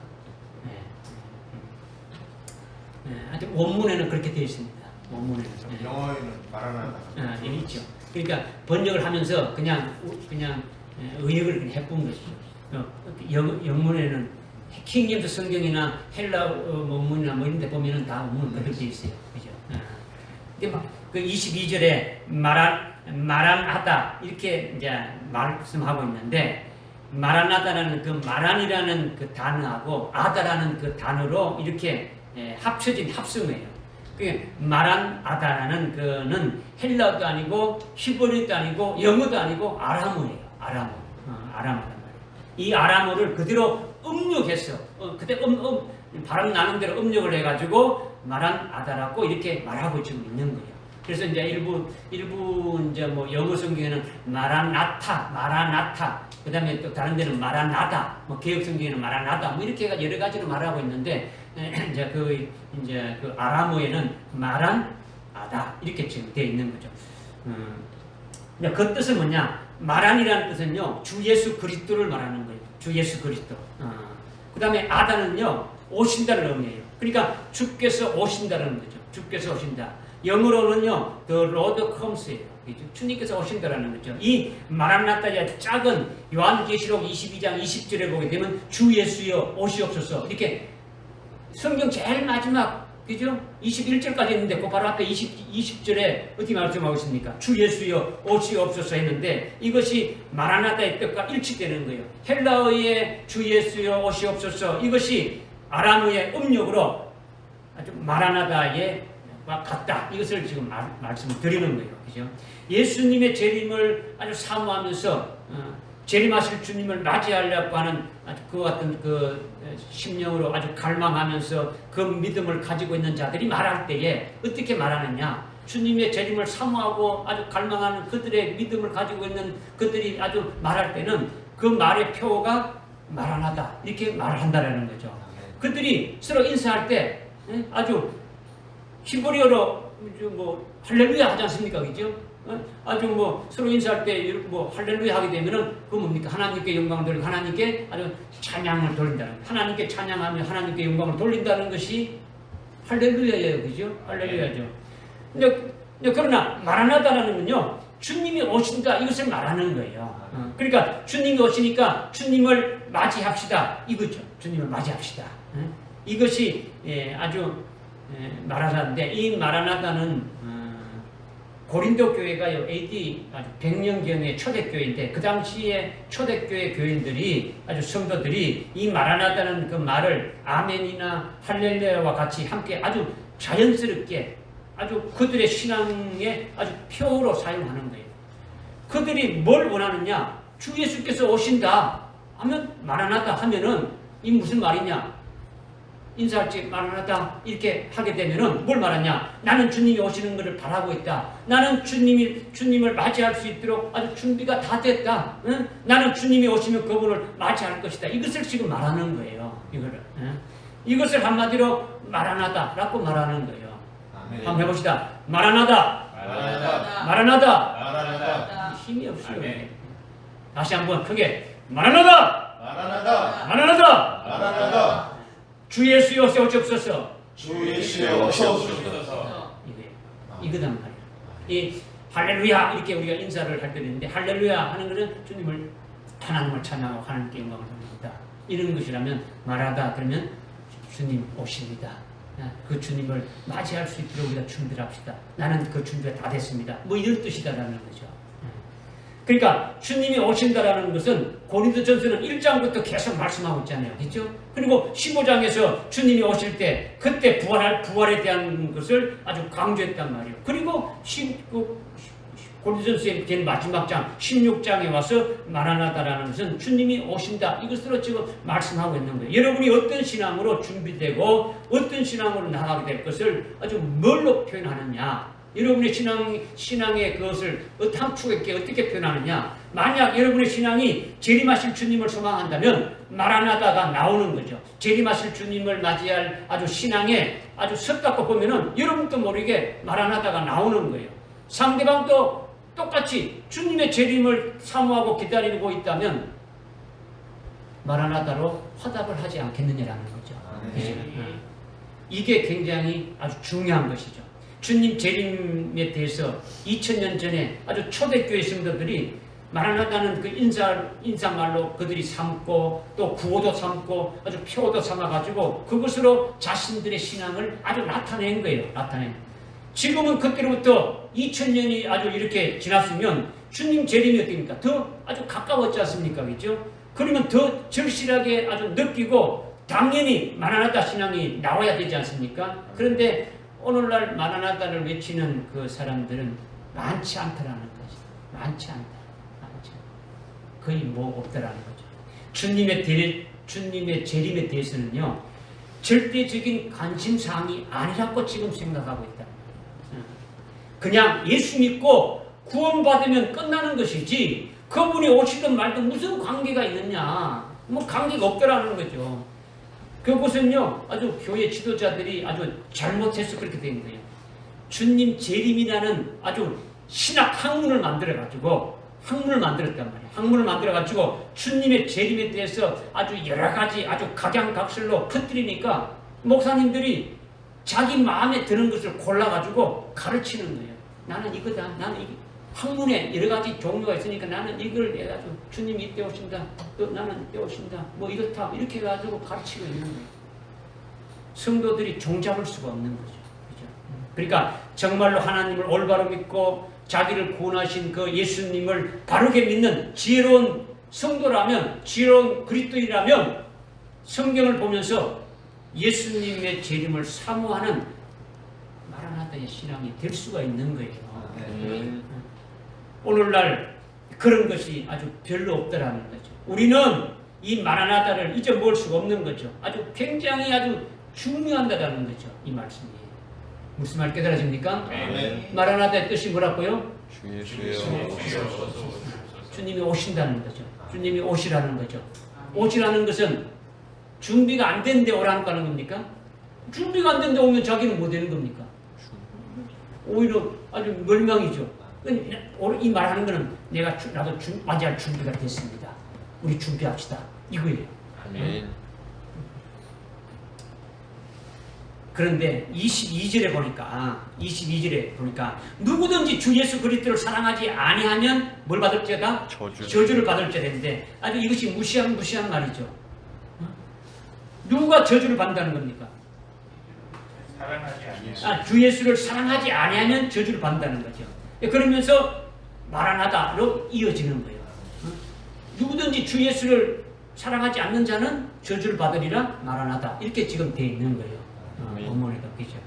네. 하여튼 원문에는 그렇게 되어 있습니다. 원문에는. 영어에는 마라나다. 여기 있죠. 그러니까 번역을 하면서 그냥 의역을 그냥 해본 것이죠. 영문에는 킹제임스 성경이나 헬라 원문이나 뭐 이런 데 보면은 다 원문 그렇게 되어 있어요. 그죠? 근데 그 22절에 마란하다 이렇게 이제 말씀하고 있는데 마란하다라는 그 마란이라는 그 단어하고 아다라는 그 단어로 이렇게 합쳐진 합성어예요. 그 마란하다라는 그는 헬라어도 아니고 히브리어도 아니고 영어도 아니고 아람어예요. 아람어란 말이에요. 이 아람어를 그대로 음력해서 그대로 발음 나는 대로 음력을 해가지고 마란하다라고 이렇게 말하고 지금 있는 거예요. 그래서 이제 일부 이제 뭐 영어 성경에는 마라나타, 그다음에 또 다른 데는 마라나다, 뭐 개혁 성경에는 마라나다, 뭐 이렇게 여러 가지로 말하고 있는데 이제 그 아람어에는 마란하다 이렇게 지금 되어 있는 거죠. 그 뜻은 뭐냐? 마란이라는 뜻은요 주 예수 그리스도를 말하는 거예요. 주 예수 그리스도. 그다음에 아다는요 오신다를 의미해요. 그러니까 주께서 오신다라는 거죠. 주께서 오신다. 영어로는요, the Lord comes예요. 주님께서 오신다라는 거죠. 이 마란나타의 작은 요한계시록 22장 20절에 보게 되면 주 예수여 오시옵소서 이렇게 성경 제일 마지막 그죠? 21절까지 있는데 그 바로 앞에 20절에 어떻게 말씀하고 있습니까? 주 예수여 오시옵소서 했는데 이것이 마라나다의 뜻과 일치되는 거예요. 헬라어의 주 예수여 오시옵소서 이것이 아람어의 음력으로 아주 마라나다의 같다. 이것을 지금 말씀을 드리는 거예요. 그죠? 예수님의 재림을 아주 사모하면서 재림하실 주님을 맞이하려고 하는 아주 그와 같은 그 심령으로 아주 갈망하면서 그 믿음을 가지고 있는 자들이 말할 때에 어떻게 말하느냐? 주님의 재림을 사모하고 아주 갈망하는 그들의 믿음을 가지고 있는 그들이 아주 말할 때는 그 말의 표가 마라나다 이렇게 말을 한다라는 거죠. 그들이 서로 인사할 때 아주 히브리어로 뭐 할렐루야 하지 않습니까, 그죠? 아주 뭐 서로 인사할 때 뭐 할렐루야 하게 되면은 그 뭡니까? 하나님께 영광을 돌리고 하나님께 아주 찬양을 돌린다는 하나님께 찬양하며 하나님께 영광을 돌린다는 것이 할렐루야예요, 그죠? 할렐루야죠. 근데 그러나 마라나다라는 건요 주님이 오신다 이것을 말하는 거예요. 그러니까 주님이 오시니까 주님을 맞이합시다 이거죠. 주님을 맞이합시다. 이것이 아주 마라나다인데 이 마라나다는 고린도 교회가요 AD 100년경의 초대교회인데 그 당시에 초대교회 교인들이 아주 성도들이 이 마라나다는 그 말을 아멘이나 할렐루야와 같이 함께 아주 자연스럽게 아주 그들의 신앙의 아주 표로 사용하는 거예요. 그들이 뭘 원하느냐? 주 예수께서 오신다 하면 마라나다 하면은 이 무슨 말이냐? 인사할 때 마라나다 이렇게 하게 되면은 뭘 말하냐? 나는 주님이 오시는 것을 바라고 있다. 나는 주님을 맞이할 수 있도록 아주 준비가 다 됐다. 응? 나는 주님이 오시면 그분을 맞이할 것이다. 이것을 지금 말하는 거예요. 이것을 한마디로 마라나다라고 말하는 거예요. 아멘. 한번 해봅시다. 마라나다. 마라나다. 마라나다. 마라나다. 힘이 없어요. 아멘. 다시 한번 크게 마라나다. 마라나다. 마라나다. 마라나다. 주 예수여 오시옵소서. 주 예수여 오시옵소서. 이거단 말이에요. 이 할렐루야 이렇게 우리가 인사를 할 때는 있는데 할렐루야 하는 것은 하나님을 찬양하고 하나님께 영광을 돌립니다. 이런 것이라면 말하다 그러면 주님 오십니다. 그 주님을 맞이할 수 있도록 우리가 준비를 합시다. 나는 그 준비가 다 됐습니다. 뭐 이런 뜻이다라는 거죠. 그러니까 주님이 오신다라는 것은 고린도전서는 1장부터 계속 말씀하고 있잖아요. 그렇죠? 그리고 15장에서 주님이 오실 때 그때 부활에 대한 것을 아주 강조했단 말이에요. 그리고 고린도전서의 맨 마지막 장 16장에 와서 마라나다라는 것은 주님이 오신다. 이것으로 지금 말씀하고 있는 거예요. 여러분이 어떤 신앙으로 준비되고 어떤 신앙으로 나가게 될 것을 아주 뭘로 표현하느냐. 여러분의 신앙의 그것을 함축 있게 어떻게 표현하느냐. 만약 여러분의 신앙이 재림하실 주님을 소망한다면 마라나다가 나오는 거죠. 재림하실 주님을 맞이할 아주 신앙에 아주 섰다고 보면은 여러분도 모르게 마라나다가 나오는 거예요. 상대방도 똑같이 주님의 재림을 사모하고 기다리고 있다면 마라나다로 화답을 하지 않겠느냐라는 거죠. 이게 굉장히 아주 중요한 것이죠. 주님 재림에 대해서 2000년 전에 아주 초대교회 성도들이 마라나다는 그 인사말로 그들이 삼고 또 구호도 삼고 아주 표도 삼아가지고 그것으로 자신들의 신앙을 아주 나타낸 거예요. 지금은 그때로부터 2000년이 아주 이렇게 지났으면 주님 재림이 어떻습니까? 더 아주 가까웠지 않습니까? 그죠? 그러면 더 절실하게 아주 느끼고 당연히 마라나다 신앙이 나와야 되지 않습니까? 그런데 오늘날 마라나다를 외치는 그 사람들은 많지 않다라는 거죠. 많지 않다. 거의 뭐 없다라는 거죠. 주님의 재림에 대해서는요, 절대적인 관심사항이 아니라고 지금 생각하고 있다. 그냥 예수 믿고 구원받으면 끝나는 것이지, 그분이 오시든 말든 무슨 관계가 있느냐, 뭐 관계가 없더라는 거죠. 그것은요, 아주 교회 지도자들이 아주 잘못해서 그렇게 된 거예요. 주님 재림이라는 아주 신학 학문을 만들어가지고, 학문을 만들었단 말이에요. 학문을 만들어가지고 주님의 재림에 대해서 아주 여러 가지 아주 각양각설로 퍼뜨리니까 목사님들이 자기 마음에 드는 것을 골라가지고 가르치는 거예요. 나는 이거다. 나는 이게 학문에 여러 가지 종류가 있으니까 나는 이걸 해가지고 주님이 이때 오신다. 또 나는 이때 오신다. 뭐 이렇다. 이렇게 해가지고 가르치고 있는 거예요. 성도들이 종잡을 수가 없는 거죠. 그죠? 그러니까 정말로 하나님을 올바로 믿고 자기를 구원하신 그 예수님을 바르게 믿는 지혜로운 성도라면, 지혜로운 그리스도인이라면 성경을 보면서 예수님의 재림을 사모하는 마라나다의 신앙이 될 수가 있는 거예요. 오늘날 그런 것이 아주 별로 없더라는 거죠. 우리는 이 마라나다를 잊어먹을 수가 없는 거죠. 아주 굉장히 아주 중요하다는 거죠. 이 말씀이. 무슨 말 깨달아집니까? 네. 마라나다의 뜻이 뭐라고요? 주여 주님이 오신다는 거죠. 주님이 오시라는 거죠. 오시라는 것은 준비가 안 됐는데 오라는 겁니까? 준비가 안 됐는데 오면 자기는 뭐 되는 겁니까? 오히려 아주 멸망이죠. 이 말하는 거는 나도 맞이할 준비가 됐습니다. 우리 준비합시다. 이거예요. 아멘. 그런데 22절에 보니까 누구든지 주 예수 그리스도를 사랑하지 아니하면 뭘 받을지어다? 저주를 받을지어다인데 아주 이것이 무시한 말이죠. 누가 저주를 받는다는 겁니까? 사랑하지 아니하면. 주 예수를 사랑하지 아니하면 저주를 받는다는 거죠. 그러면서 마라나다로 이어지는 거예요. 누구든지 주 예수를 사랑하지 않는 자는 저주를 받으리라 마라나다. 이렇게 지금 되어 있는 거예요. 본문에도 그죠.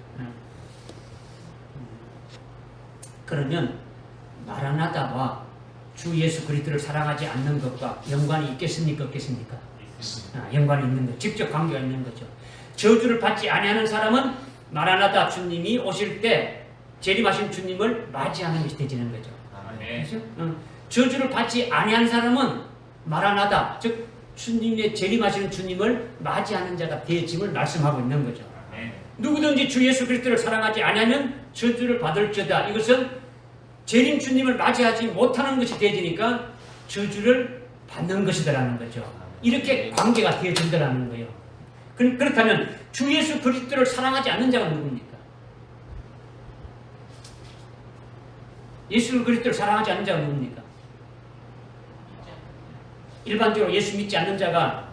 그러면 마라나다와 주 예수 그리스도를 사랑하지 않는 것과 연관이 있겠습니까? 없겠습니까? 연관이 있는 거, 직접 관계가 있는 거죠. 저주를 받지 아니하는 사람은 마라나다 주님이 오실 때 재림하신 주님을 맞이하는 것이 되지는 거죠. 그렇죠? 저주를 받지 아니하는 사람은 마라나다, 즉 주님의 재림하시는 주님을 맞이하는 자가 되어짐을 말씀하고 있는 거죠. 누구든지 주 예수 그리스도를 사랑하지 아니하면 저주를 받을지어다. 이것은 재림 주님을 맞이하지 못하는 것이 되어지니까 저주를 받는 것이다라는 거죠. 이렇게 관계가 되어진다라는 거예요. 그렇다면 주 예수 그리스도를 사랑하지 않는 자가 누굽니까? 예수 그리스도를 사랑하지 않는 자가 누굽니까? 일반적으로 예수 믿지 않는 자가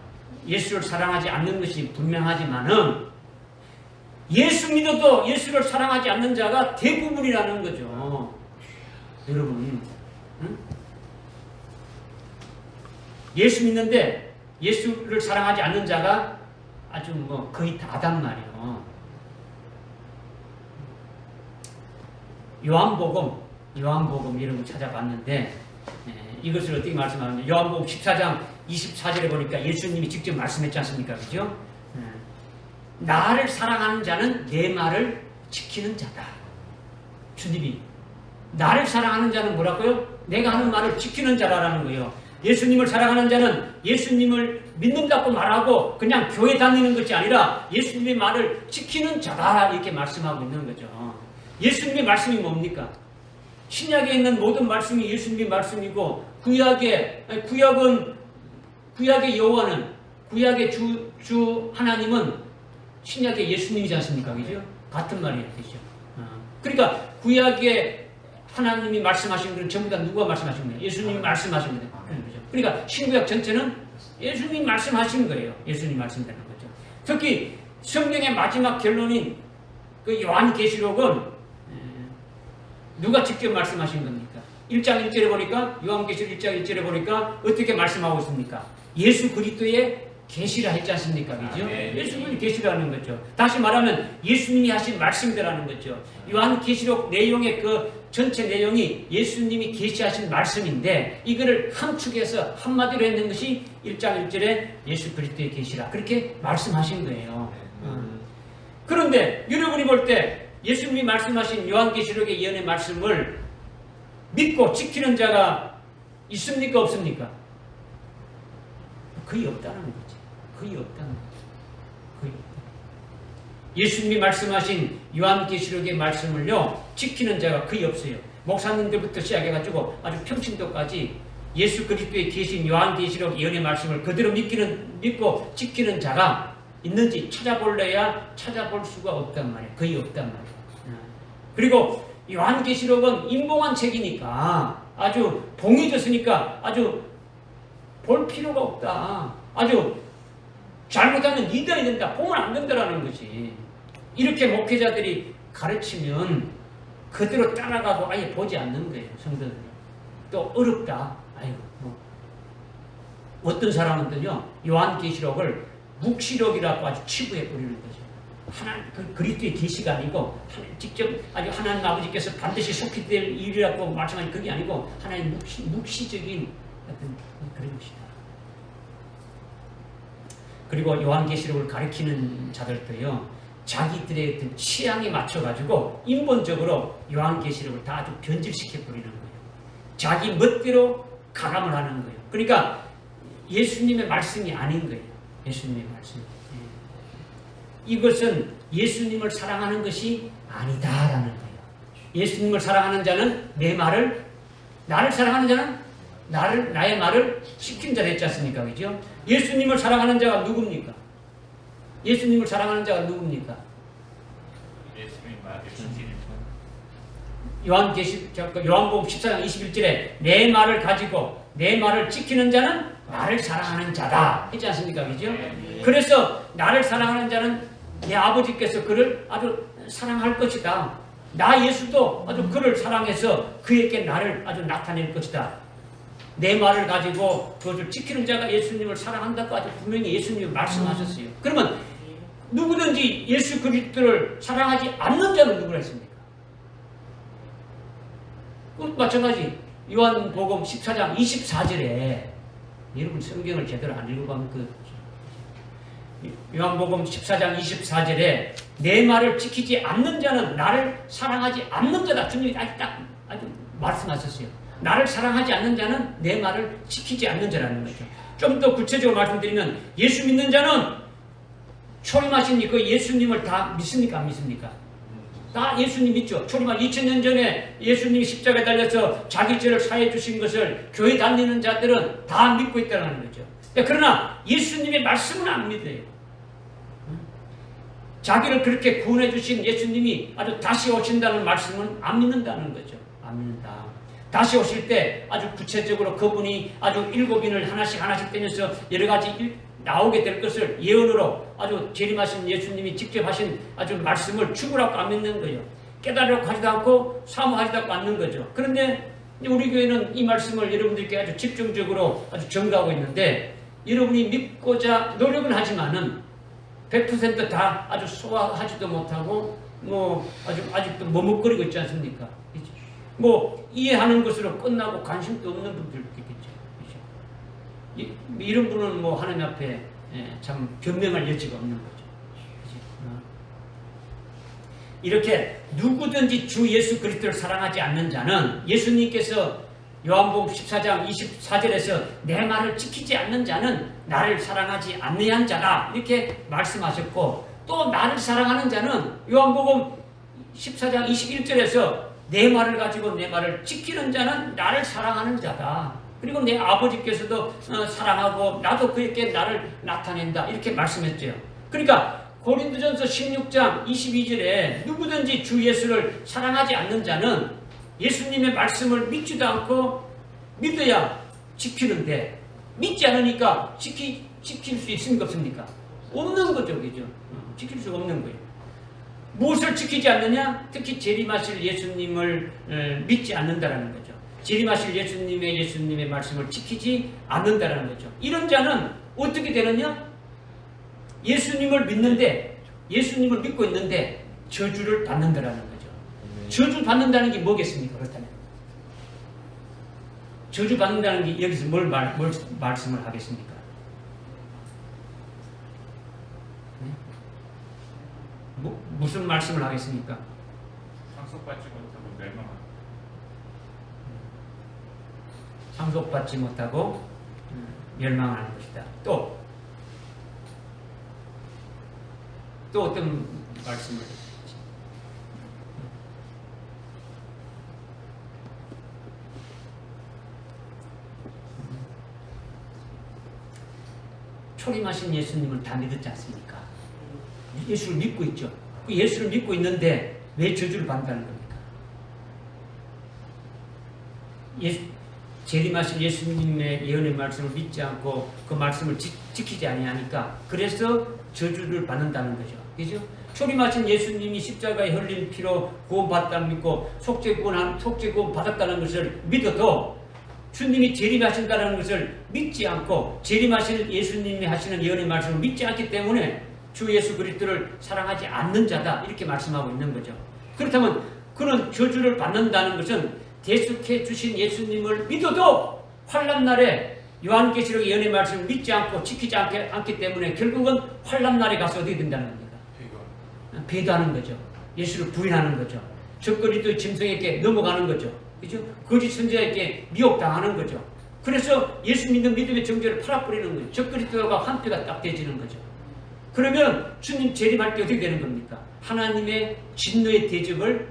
예수를 사랑하지 않는 것이 분명하지만은 예수 믿어도 예수를 사랑하지 않는 자가 대부분이라는 거죠. 여러분, 응? 예수 믿는데 예수를 사랑하지 않는 자가 아주 뭐 거의 다단 말이에요. 요한복음 이런 거 찾아봤는데 이것을 어떻게 말씀하느냐. 요한복음 14장 24절에 보니까 예수님이 직접 말씀했지 않습니까? 그죠? 나를 사랑하는 자는 내 말을 지키는 자다. 주님이 나를 사랑하는 자는 뭐라고요? 내가 하는 말을 지키는 자라는 거예요. 예수님을 사랑하는 자는 예수님을 믿는다고 말하고 그냥 교회 다니는 것이 아니라 예수님의 말을 지키는 자다 이렇게 말씀하고 있는 거죠. 예수님의 말씀이 뭡니까? 신약에 있는 모든 말씀이 예수님의 말씀이고 구약의 여호와는 구약의 주 하나님은 신약의 예수님이지 않습니까? 그죠? 같은 말이야. 그죠? 그러니까 구약에 하나님이 말씀하신 것은 전부 다 누가 말씀하신 거예요? 예수님이 말씀하신 거예요. 그죠? 그러니까 신구약 전체는 예수님이 말씀하신 거예요. 예수님이 말씀되는 거죠. 특히 성경의 마지막 결론인 그 요한계시록은 누가 직접 말씀하신 겁니까? 1장 1절에 보니까 요한계시록 1장 1절에 보니까 어떻게 말씀하고 있습니까? 예수 그리스도의 계시라 했지 않습니까? 그죠? 예수님이 계시라는 거죠. 다시 말하면 예수님이 하신 말씀이라는 거죠. 요한계시록 내용의 그 전체 내용이 예수님이 계시하신 말씀인데 이거를 함축해서 한마디로 했는 것이 1장 1절에 예수 그리스도의 계시라 그렇게 말씀하신 거예요. 그런데 여러분이 볼 때 예수님이 말씀하신 요한계시록의 예언의 말씀을 믿고 지키는 자가 있습니까? 없습니까? 거의 없다는 거지. 거의 없다는 거지. 거의 없다. 예수님이 말씀하신 요한계시록의 말씀을요 지키는 자가 거의 없어요. 목사님들부터 시작해가지고 아주 평신도까지 예수 그리스도의 계신 요한계시록 예언의 말씀을 그대로 믿고 지키는 자가 있는지 찾아볼래야 찾아볼 수가 없단 말이에요. 거의 없단 말이에요. 그리고 요한계시록은 인봉한 책이니까 아주 봉해졌으니까 아주 볼 필요가 없다. 아주 잘못하면 이단이 된다. 보면 안 된다라는 것이. 이렇게 목회자들이 가르치면 그대로 따라가고 아예 보지 않는 거예요. 성도들이. 또 어렵다. 아이고 뭐. 어떤 사람은요 요한계시록을 묵시록이라고 아주 치부해 버리는 거죠. 하나님 그 그리스도의 계시가 아니고 직접 아주 하나님 아버지께서 반드시 속히 될 일이라고 말씀하신 그게 아니고 하나님 묵시적인 어떤 그런 것이다. 그리고 요한계시록을 가리키는 자들도요 자기들의 어떤 취향에 맞춰가지고 인본적으로 요한계시록을 다 아주 변질시켜 버리는 거예요. 자기 멋대로 가감을 하는 거예요. 그러니까 예수님의 말씀이 아닌 거예요. 예수님의 말씀. 이것은 예수님을 사랑하는 것이 아니다라는 거예요. 예수님을 사랑하는 자는 내 말을, 나를 사랑하는 자는 나의 말을 지킨 자를 했지 않습니까? 그죠? 예수님을 사랑하는 자가 누굽니까? 예수님을 사랑하는 자가 누굽니까? 예수님 말을 지키는 요한복음 14장 21절에 내 말을 가지고 내 말을 지키는 자는 나를 사랑하는 자다 했지 않습니까? 그죠? 그래서 나를 사랑하는 자는 내 아버지께서 그를 아주 사랑할 것이다. 나 예수도 아주 그를 사랑해서 그에게 나를 아주 나타낼 것이다. 내 말을 가지고 그것을 지키는 자가 예수님을 사랑한다고 아주 분명히 예수님이 말씀하셨어요. 그러면 누구든지 예수 그리스도를 사랑하지 않는 자는 누구라 했습니까? 마찬가지 요한복음 14장 24절에 여러분 성경을 제대로 안 읽어보면 요한복음 14장 24절에 내 말을 지키지 않는 자는 나를 사랑하지 않는 자다. 주님이 아주 말씀하셨어요. 나를 사랑하지 않는 자는 내 말을 지키지 않는 자라는 거죠. 좀 더 구체적으로 말씀드리면 예수 믿는 자는 초림하신 그 예수님을 다 믿습니까? 안 믿습니까? 다 예수님 믿죠. 초림한 2000년 전에 예수님이 십자가에 달려서 자기 죄를 사해 주신 것을 교회 다니는 자들은 다 믿고 있다는 거죠. 그러나 예수님의 말씀은 안 믿어요. 자기를 그렇게 구원해 주신 예수님이 아주 다시 오신다는 말씀은 안 믿는다는 거죠. 안 믿는다. 다시 오실 때 아주 구체적으로 그분이 아주 7인을 하나씩 떼면서 여러 가지 나오게 될 것을 예언으로 아주 재림하신 예수님이 직접 하신 아주 말씀을 죽으라고 안 믿는 거예요. 깨달으라고 하지도 않고 사모하지도 않는 거죠. 그런데 우리 교회는 이 말씀을 여러분들께 아주 집중적으로 아주 전가하고 있는데 여러분이 믿고자 노력은 하지만은 100% 다 아주 소화하지도 못하고 뭐 아직도 머뭇거리고 있지 않습니까? 그렇죠? 뭐 이해하는 것으로 끝나고 관심도 없는 분들도 있겠죠. 그렇죠? 이런 분은 뭐 하나님 앞에 참 변명할 여지가 없는 거죠. 그렇죠? 이렇게 누구든지 주 예수 그리스도를 사랑하지 않는 자는 예수님께서 요한복음 14장 24절에서 내 말을 지키지 않는 자는 나를 사랑하지 아니한 자다 이렇게 말씀하셨고 또 나를 사랑하는 자는 요한복음 14장 21절에서 내 말을 가지고 내 말을 지키는 자는 나를 사랑하는 자다. 그리고 내 아버지께서도 사랑하고 나도 그에게 나를 나타낸다 이렇게 말씀했죠. 그러니까 고린도전서 16장 22절에 누구든지 주 예수를 사랑하지 않는 자는 예수님의 말씀을 믿지도 않고 믿어야 지키는데 믿지 않으니까 지킬 수 있습니까? 없습니까? 없는 거죠. 그죠? 지킬 수가 없는 거예요. 무엇을 지키지 않느냐? 특히 재림하실 예수님을 믿지 않는다라는 거죠. 재림하실 예수님의 말씀을 지키지 않는다라는 거죠. 이런 자는 어떻게 되느냐? 예수님을 믿고 있는데 저주를 받는다라는 거죠. 저주 받는다는 게 뭐겠습니까? 그렇다면 저주 받는다는 게 여기서 뭘 말씀을 하겠습니까? 네? 무슨 말씀을 하겠습니까? 상속받지 못하고 멸망한다. 상속받지 못하고 멸망하는 것이다. 또 어떤 말씀을? 초림하신 예수님을 다 믿었지 않습니까? 예수를 믿고 있죠. 그 예수를 믿고 있는데 왜 저주를 받는다는 겁니까? 재림하신 예수님의 예언의 말씀을 믿지 않고 그 말씀을 지키지 아니하니까 그래서 저주를 받는다는 거죠. 그죠? 초림하신 예수님이 십자가에 흘린 피로 구원받았다는 믿고 속죄구원 받았다는 것을 믿어도 주님이 재림하신다는 것을 믿지 않고 재림하시는 예수님이 하시는 예언의 말씀을 믿지 않기 때문에 주 예수 그리스도를 사랑하지 않는 자다 이렇게 말씀하고 있는 거죠. 그렇다면 그는 저주를 받는다는 것은 대속해 주신 예수님을 믿어도 환난날에 요한계시록 예언의 말씀을 믿지 않고 지키지 않기 때문에 결국은 환난날에 가서 어떻게 된다는 겁니까? 배도하는 거죠. 예수를 부인하는 거죠. 적그리스도의 짐승에게 넘어가는 거죠. 그죠? 거짓 선지자에게 미혹당하는 거죠. 그래서 예수 믿는 믿음의 정죄를 팔아버리는 거죠. 적그리스도가 한패가 딱 되지는 거죠. 그러면 주님 재림할 때 어떻게 되는 겁니까? 하나님의 진노의 대접을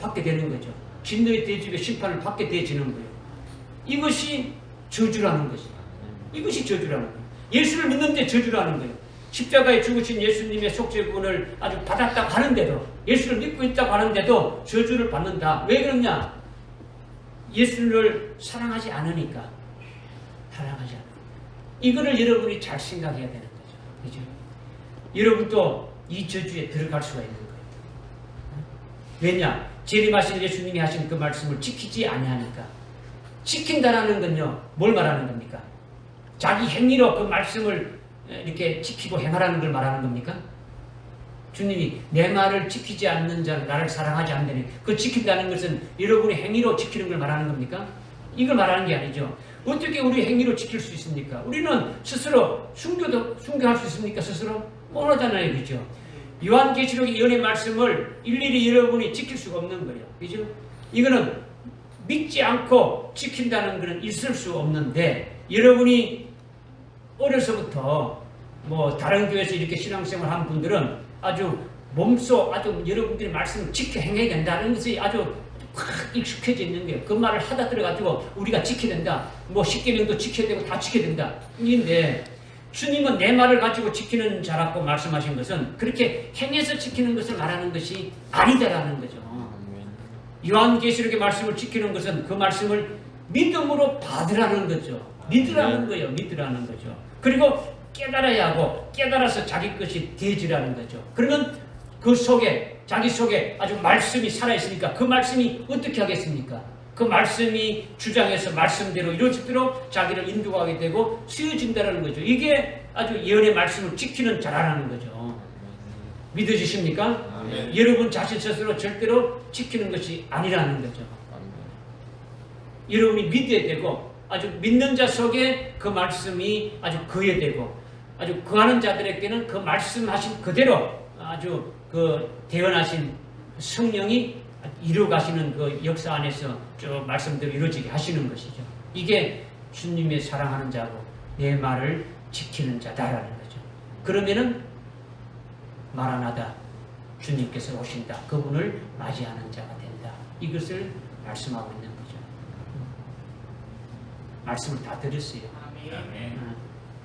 받게 되는 거죠. 진노의 대접의 심판을 받게 되어지는 거예요. 이것이 저주라는 것이에요. 이것이 저주라는 거예요. 예수를 믿는데 저주라는 거예요. 십자가에 죽으신 예수님의 속죄구원을 아주 받았다고 하는데도 예수를 믿고 있다고 하는데도 저주를 받는다. 왜 그러냐? 예수를 사랑하지 않으니까. 사랑하지 않으니까. 이거를 여러분이 잘 생각해야 되는 거죠. 그죠? 여러분도 이 저주에 들어갈 수가 있는 거예요. 왜냐? 재림하신 예수님이 하신 그 말씀을 지키지 아니하니까. 지킨다라는 건요, 뭘 말하는 겁니까? 자기 행위로 그 말씀을 이렇게 지키고 행하라는 걸 말하는 겁니까? 주님이 내 말을 지키지 않는 자는 나를 사랑하지 않느니 그 지킨다는 것은 여러분의 행위로 지키는 걸 말하는 겁니까? 이걸 말하는 게 아니죠. 어떻게 우리 행위로 지킬 수 있습니까? 우리는 스스로 순교할 수 있습니까? 스스로? 못 하잖아요. 그죠? 요한계시록의 예언의 말씀을 일일이 여러분이 지킬 수가 없는 거예요. 그죠? 이거는 믿지 않고 지킨다는 것은 있을 수 없는데 여러분이 어려서부터 다른 교회에서 이렇게 신앙생활 한 분들은 아주 몸소 아주 여러분들이 말씀을 지켜 행해야 된다는 것이 아주 확 익숙해져 있는 거예요. 그 말을 하다 들어가지고 우리가 지켜야 된다. 10계명도 지켜야 되고 다 지켜야 된다. 인데 주님은 내 말을 가지고 지키는 자라고 말씀하신 것은 그렇게 행해서 지키는 것을 말하는 것이 아니다라는 거죠. 요한계시록의 말씀을 지키는 것은 그 말씀을 믿음으로 받으라는 거죠. 믿으라는 거예요. 믿으라는 거죠. 그리고 깨달아야 하고 깨달아서 자기 것이 되지라는 거죠. 그러면 그 속에 자기 속에 아주 말씀이 살아있으니까 그 말씀이 어떻게 하겠습니까? 그 말씀이 주장해서 말씀대로 이루어지도록 자기를 인도하게 되고 쓰여진다는 거죠. 이게 아주 예언의 말씀을 지키는 자라는 거죠. 믿어지십니까? 아멘. 여러분 자신 스스로 절대로 지키는 것이 아니라는 거죠. 여러분이 믿어야 되고 아주 믿는 자 속에 그 말씀이 아주 거해야 되고 아주 거하는 자들에게는 그 말씀하신 그대로 아주 그 대언하신 성령이 이루어가시는 그 역사 안에서 쭉 말씀대로 이루어지게 하시는 것이죠. 이게 주님의 사랑하는 자고 내 말을 지키는 자다라는 거죠. 그러면은 마라나다 주님께서 오신다. 그분을 맞이하는 자가 된다. 이것을 말씀하고 있는 거죠. 말씀을 다 드렸어요. 아멘.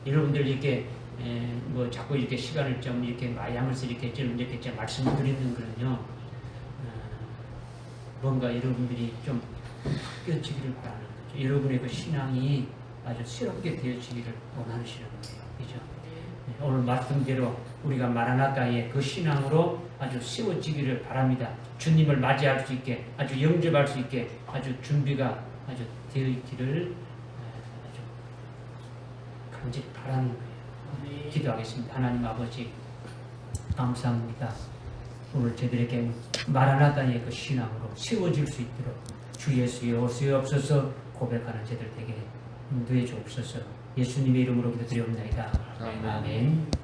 여러분들 이렇게 뭐 자꾸 이렇게 시간을 좀 이렇게 양을 이렇게 좀 이렇게 제가 말씀을 드리는 거는요. 뭔가 여러분들이 좀 바뀌어지기를 바라는 거죠. 여러분의 그 신앙이 아주 새롭게 되어지기를 원하시는 거예요. 그죠? 오늘 말씀대로 우리가 마라나타의 그 신앙으로 아주 세워지기를 바랍니다. 주님을 맞이할 수 있게, 아주 영접할 수 있게, 아주 준비가 아주 되어 있기를 아주 간절히 바라는 거예요. 기도하겠습니다. 하나님 아버지, 감사합니다. 오늘 저들에게 마라나타의 그 신앙으로 세워질 수 있도록 주 예수여 오시옵소서 고백하는 저들 되게 인도해 주옵소서. 예수님의 이름으로 기도드리옵나이다. 아멘. 아멘.